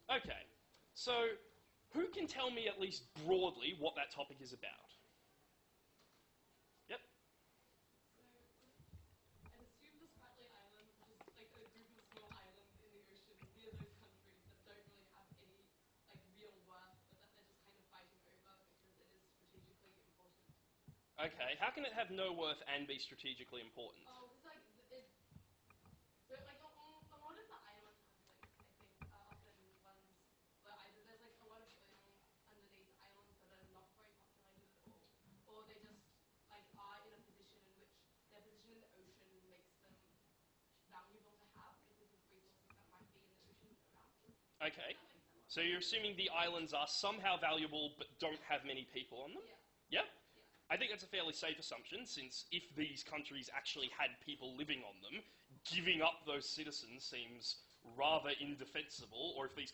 Okay, so who can tell me at least broadly what that topic is about? Yep. So, I'd assume the Spratly Islands are just like a group of small islands in the ocean near those countries that don't really have any like real worth, but that they're just kind of fighting over because it is strategically important. Okay, how can it have no worth and be strategically important? Oh, because like so like on one of the island conflicts, I think are often ones where either there's like a lot of oil underneath islands that are not very populated at all, or they just like are in a position in which their position in the ocean makes them valuable to have because of resources that might be in the ocean around them. Okay, so you're assuming the islands are somehow valuable but don't have many people on them? Yeah. Yeah? I think that's a fairly safe assumption, since if these countries actually had people living on them, giving up those citizens seems rather indefensible, or if these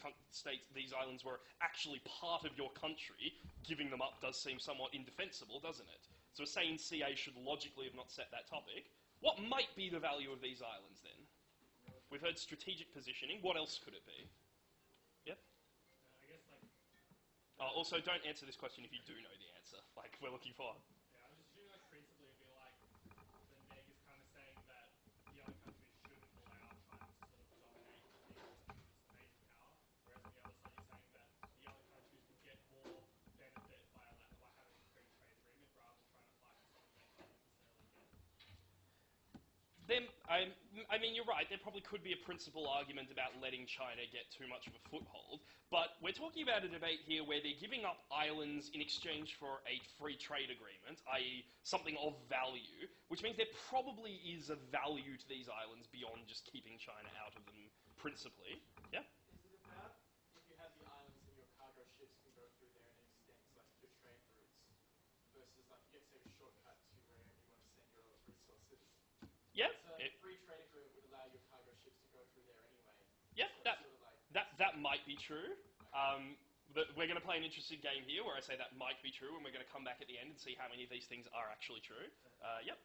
islands were actually part of your country, giving them up does seem somewhat indefensible, doesn't it? So a sane CA should logically have not set that topic. What might be the value of these islands then? We've heard strategic positioning. What else could it be? Yep. I guess like Also, don't answer this question if you do know the answer. Like, we're looking for. yeah, I'm just assuming like principally it'd be like the neg is kind of saying that the other countries shouldn't allow China to sort of dominate the world because it's the major power, whereas on the other side you're saying that the other countries will get more benefit by having a free trade agreement rather than trying to fight for something they can't necessarily get. I mean, you're right. There probably could be a principal argument about letting China get too much of a foothold. But we're talking about a debate here where they're giving up islands in exchange for a free trade agreement, i.e. something of value, which means there probably is a value to these islands beyond just keeping China out of them principally. Yeah? Is it about if you have the islands and your cargo ships can go through there and it extends like your trade routes versus like you get say a shortcut to wherever you want to send your resources? Yeah? So a free trade agreement would allow your cargo ships to go through there anyway. Yeah, So it's sort of like that might be true. we're going to play an interesting game here where I say that might be true, and we're going to come back at the end and see how many of these things are actually true. Yep.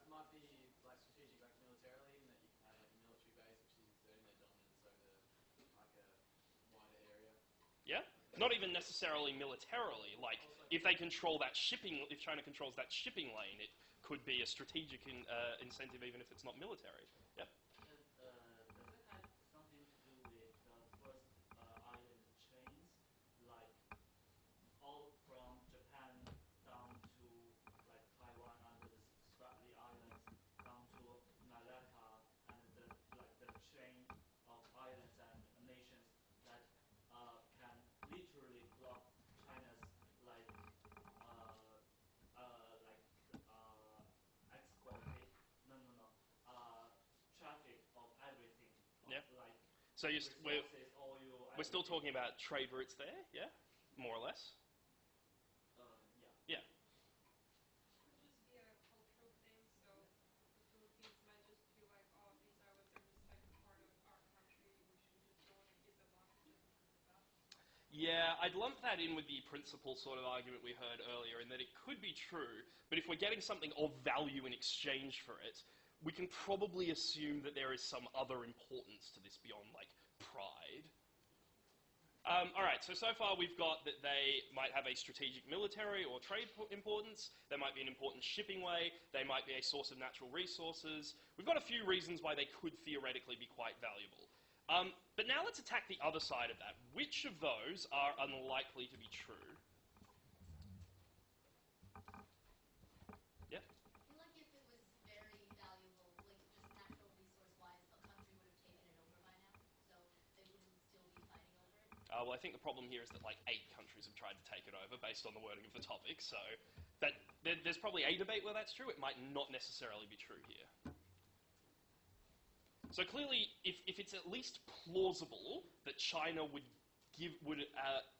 Might be like strategic, like militarily, in that you can have like a military base which is exerting their dominance over like a wider area. Yeah. Not even necessarily militarily. Like, if they control that shipping, if China controls that shipping lane, it could be a strategic incentive, even if it's not military. Yep. Does it have something to do with the first island chains, like all from Japan down to like Taiwan under the Spratly Islands, down to Malacca, and the chain of islands and nations that can literally block China's like exported traffic of everything. Yep. Like So resources, oil. we're still everything. talking about trade routes there, yeah? More or less. Yeah. Yeah. Could this be a cultural thing? So the Philippines might just feel like, oh, these islands are just like a part of our country, which we just don't want to give them up just because of that. Yeah, I'd lump that in with the principal sort of argument we heard earlier, in that it could be true, but if we're getting something of value in exchange for it, we can probably assume that there is some other importance to this beyond, like, pride. Alright, so far we've got that they might have a strategic military or trade importance, there might be an important shipping way, they might be a source of natural resources. We've got a few reasons why they could theoretically be quite valuable. But now let's attack the other side of that. Which of those are unlikely to be true? Yeah? I feel like if it was very valuable, like just natural resource-wise, a country would have taken it over by now, so they wouldn't still be fighting over it. Well, I think the problem here is that like 8 countries have tried to take it over based on the wording of the topic, so there's probably a debate where that's true. It might not necessarily be true here. So clearly, if it's at least plausible that China would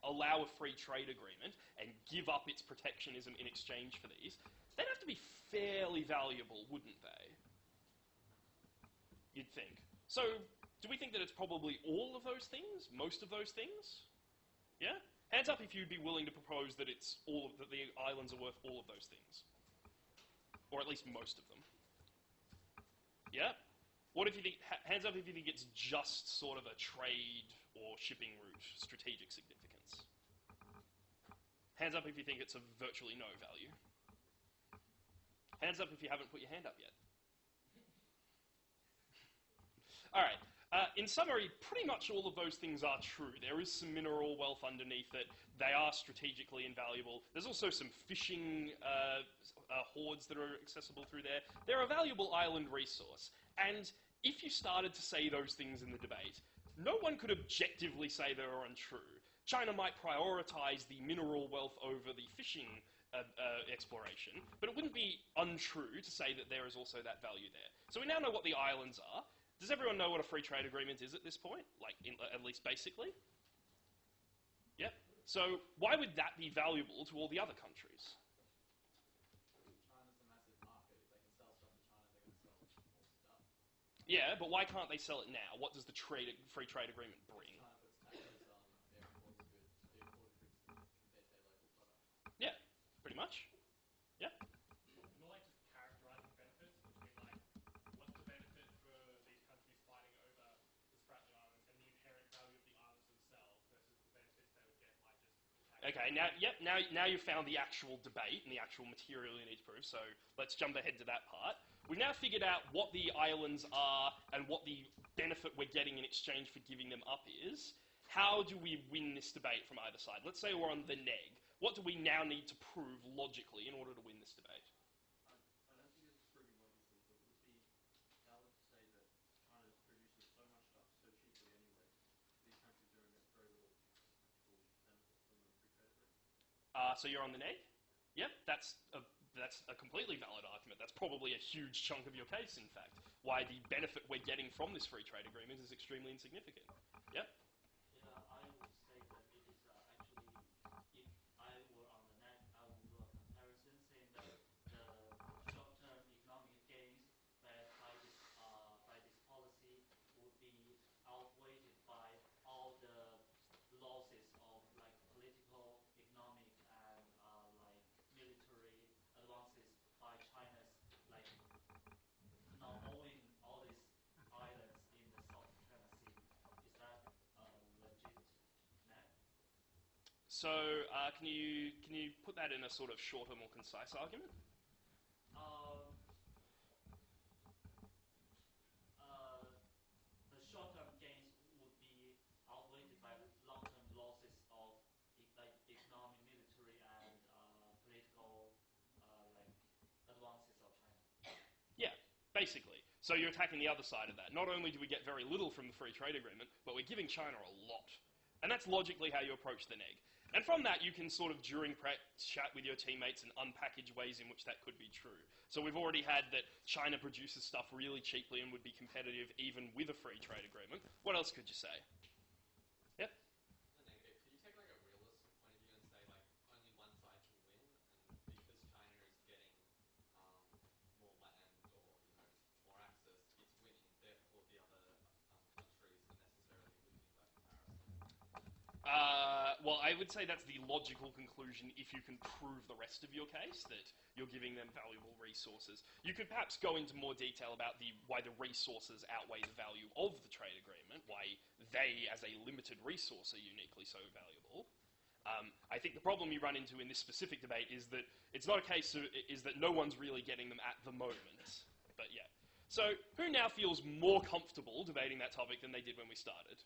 allow a free trade agreement and give up its protectionism in exchange for these, they'd have to be fairly valuable, wouldn't they? You'd think. So, do we think that it's probably all of those things? Most of those things? Yeah? Hands up if you'd be willing to propose that that the islands are worth all of those things. Or at least most of them. Yeah? What if you think, hands up if you think it's just sort of a trade or shipping route, strategic significance. Hands up if you think it's of virtually no value. Hands up if you haven't put your hand up yet. Alright, in summary, pretty much all of those things are true. There is some mineral wealth underneath it. They are strategically invaluable. There's also some fishing hoards that are accessible through there. They're a valuable island resource. And if you started to say those things in the debate, no one could objectively say they were untrue. China might prioritize the mineral wealth over the fishing exploration, but it wouldn't be untrue to say that there is also that value there. So we now know what the islands are. Does everyone know what a free trade agreement is at this point? Like, at least basically? Yep. So why would that be valuable to all the other countries? China's a massive market. If they can sell stuff to China, they're going to sell more stuff. Yeah, but why can't they sell it now? What does the free trade agreement bring? China puts taxes on their imported goods, the imported goods compared to their local product. Yeah, pretty much. Yeah. More like just characterizing benefits between like what's the benefit for these countries fighting over the Spratly Islands and the inherent value of the islands themselves versus the benefits they would get by just attacking. Okay, now you've found the actual debate and the actual material you need to prove, so let's jump ahead to that part. We've now figured out what the islands are and what the benefit we're getting in exchange for giving them up is. How do we win this debate from either side? Let's say we're on the neg. What do we now need to prove logically in order to win this debate? I don't think it's proving logically, but would it be valid to say that China produces so much stuff so cheaply anyway, these countries are going to get very little actual benefit from the free trade agreement? So you're on the neg? Yep, that's a completely valid argument. That's probably a huge chunk of your case, in fact. Why the benefit we're getting from this free trade agreement is extremely insignificant. Yep. Yeah, I would say that it is actually, if I were on the net, I would do a comparison saying that the short-term economic gains by this policy would be outweighed by all the losses So can you put that in a sort of shorter, more concise argument? The short-term gains would be outweighed by long-term losses of economic, military, and political advances of China. Yeah, basically. So you're attacking the other side of that. Not only do we get very little from the free trade agreement, but we're giving China a lot. And that's logically how you approach the neg. And from that, you can sort of, during practice, chat with your teammates and unpackage ways in which that could be true. So we've already had that China produces stuff really cheaply and would be competitive even with a free trade agreement. What else could you say? Yep. The negative. Could you take like a realistic point of view and say like only one side should win, and because China is getting more land or more access, it's winning. Therefore, the other countries are necessarily losing by comparison. Well, I would say that's the logical conclusion if you can prove the rest of your case, that you're giving them valuable resources. You could perhaps go into more detail about why the resources outweigh the value of the trade agreement, why they, as a limited resource, are uniquely so valuable. I think the problem you run into in this specific debate is that it's not a case of, is that no one's really getting them at the moment. But yeah. So who now feels more comfortable debating that topic than they did when we started?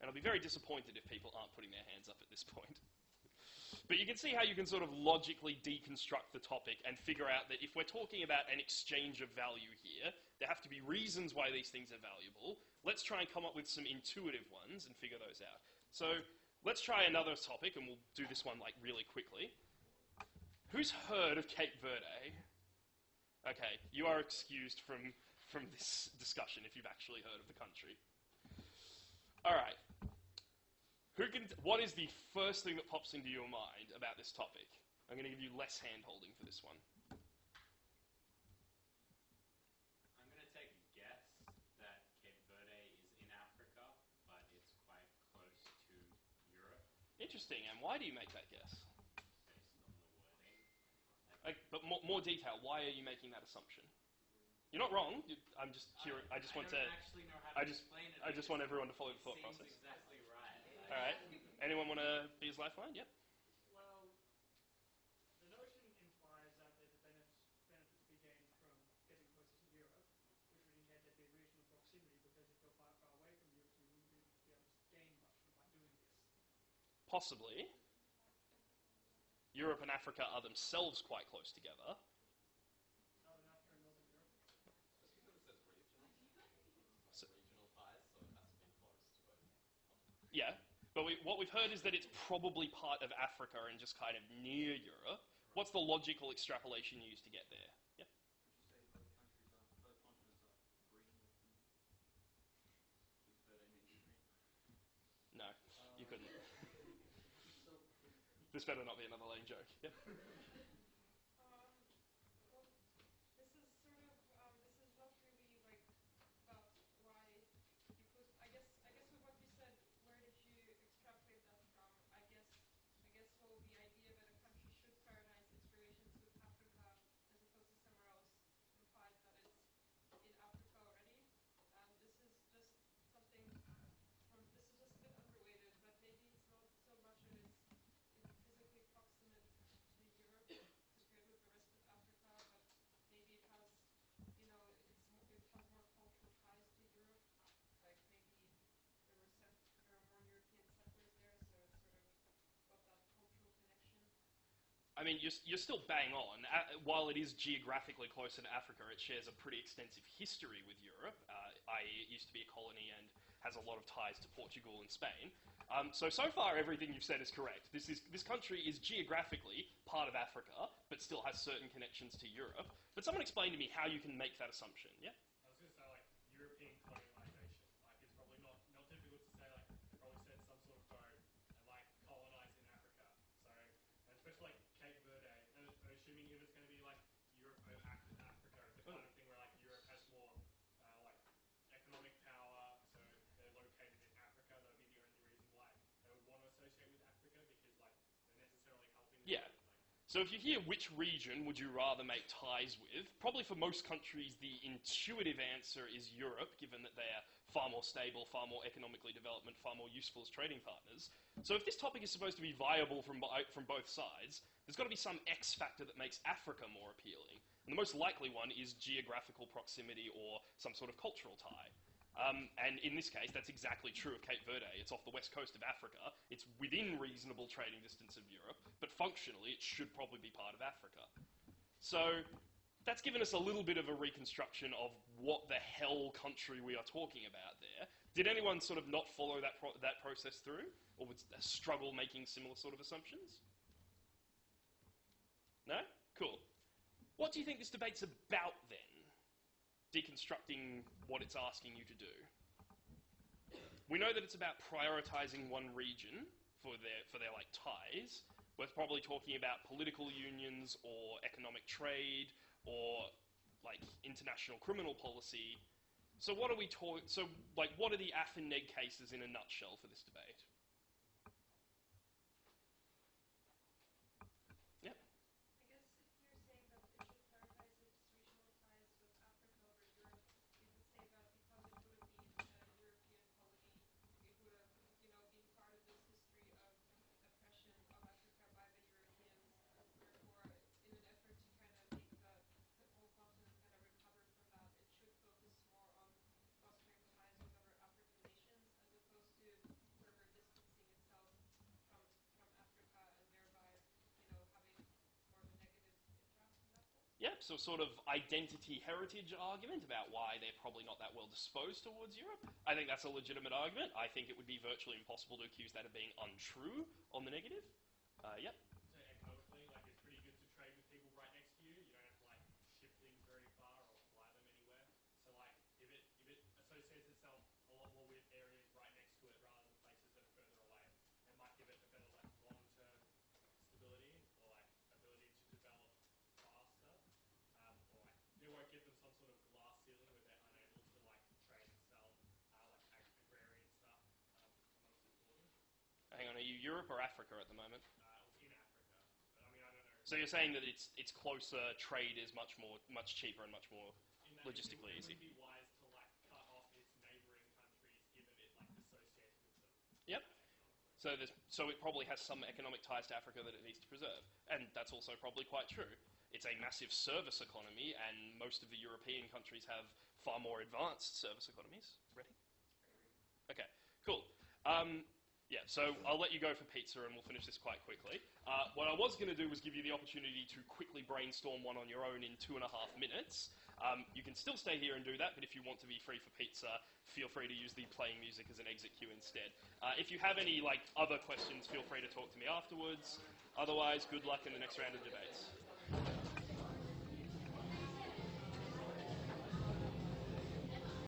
And I'll be very disappointed if people aren't putting their hands up at this point. But you can see how you can sort of logically deconstruct the topic and figure out that if we're talking about an exchange of value here, there have to be reasons why these things are valuable. Let's try and come up with some intuitive ones and figure those out. So let's try another topic, and we'll do this one like really quickly. Who's heard of Cape Verde? Okay, you are excused from this discussion if you've actually heard of the country. All right. What is the first thing that pops into your mind about this topic? I'm going to give you less hand-holding for this one. I'm going to take a guess that Cape Verde is in Africa, but it's quite close to Europe. Interesting. And why do you make that guess? Based on the wording. But more detail. Why are you making that assumption? You're not wrong. I'm just curious. I just want to. Actually know how to explain it. I just want everyone to follow the thought process. Seems exactly right. All right. Anyone want to be his lifeline? Yep. Well, the notion implies that there's a benefit to be gained from getting closer to Europe, which would indicate there'd be regional proximity, because if you're far, far away from Europe, you wouldn't be able to gain much by doing this. Possibly. Europe and Africa are themselves quite close together. Southern Africa and Northern Europe. Just because it says regional, regional ties, so it has to be close to both continents. Yeah. But what we've heard is that it's probably part of Africa and just kind of near Europe. What's the logical extrapolation you use to get there? Yeah. Would you say both continents are green? Does Verde mean green? No, you couldn't. This better not be another lame joke. Yeah. Well, this is sort of this is not really like about why you put. I guess with what you said, where did you extrapolate that from? Well, the idea that a country should prioritize its relations with Africa as opposed to somewhere else implies that it's in Africa already. This is just something this is just a bit unrelated, but maybe it's not so much that it's physically proximate to Europe compared with the rest of Africa, but maybe it has, it has more cultural ties to Europe. Like maybe there were more European settlers there, so it's sort of got that cultural connection. I mean, you're still bang on. While it is geographically closer to Africa, it shares a pretty extensive history with Europe, i.e. it used to be a colony and has a lot of ties to Portugal and Spain. So far, everything you've said is correct. This country is geographically part of Africa, but still has certain connections to Europe. But someone explain to me how you can make that assumption, yeah? I was going to say, like, European colonization. Like, it's probably not difficult to say, like, they probably set some sort of boat and, like, colonize in Africa. So, and especially, like, Cape Verde, I'm assuming if it's going to be, like, Europe over Africa, it's the kind of thing where, like, Europe has more, like, economic power, so they're located in Africa. That would be the only reason why they would want to associate with Africa, because, like, they're necessarily helping them. Yeah. So if you hear which region would you rather make ties with, probably for most countries the intuitive answer is Europe, given that they are far more stable, far more economically developed, far more useful as trading partners. So if this topic is supposed to be viable from both sides, there's got to be some X factor that makes Africa more appealing. And the most likely one is geographical proximity or some sort of cultural tie. And in this case, that's exactly true of Cape Verde. It's off the west coast of Africa. It's within reasonable trading distance of Europe, but functionally it should probably be part of Africa. So that's given us a little bit of a reconstruction of what the hell country we are talking about there. Did anyone sort of not follow that process through, or would struggle making similar sort of assumptions? No? Cool. What do you think this debate's about then? Deconstructing what it's asking you to do. We know that it's about prioritizing one region for their like ties. We're probably talking about political unions or economic trade or like international criminal policy. So what are we talking? So like, what are the AF and neg cases in a nutshell for this debate? Yep. I guess if you're saying that it should prioritize its regional ties with Africa over Europe, you could say that because it would have been a European colony, it would have, been part of this history of oppression of Africa by the Europeans. Therefore, in an effort to kind of make the whole continent kind of recover from that, it should focus more on fostering ties with other African nations as opposed to further distancing itself from Africa and thereby having more of a negative impact in that sense? Yep, so sort of identity heritage argument about why they're probably not that well disposed towards Europe. I think that's a legitimate argument. I think it would be virtually impossible to accuse that of being untrue on the negative. Yep. So economically, like it's pretty good to trade with people right next to you. You don't have to like ship things very far or fly them anywhere. So like if it associates itself a lot more with areas right next to it rather than places that are further away, it might give it a better like long-term stability or like ability to develop faster. Or like it won't give them some sort of glass ceiling where they're unable to like trade and sell like agrarian stuff amongst its borders. Hang on, are you Europe or Africa at the moment? In Africa, but I mean I don't know. So you're saying that it's closer, trade is much cheaper and much more logistically easy. It would be wise to like cut off its neighbouring countries given it like dissociates with them. Yep. So it probably has some economic ties to Africa that it needs to preserve. And that's also probably quite true. It's a massive service economy, and most of the European countries have far more advanced service economies. Ready? Okay, cool. Yeah, so I'll let you go for pizza and we'll finish this quite quickly. What I was going to do was give you the opportunity to quickly brainstorm one on your own in 2.5 minutes. You can still stay here and do that, but if you want to be free for pizza, feel free to use the playing music as an exit cue instead. If you have any other questions, feel free to talk to me afterwards. Otherwise, good luck in the next round of debates.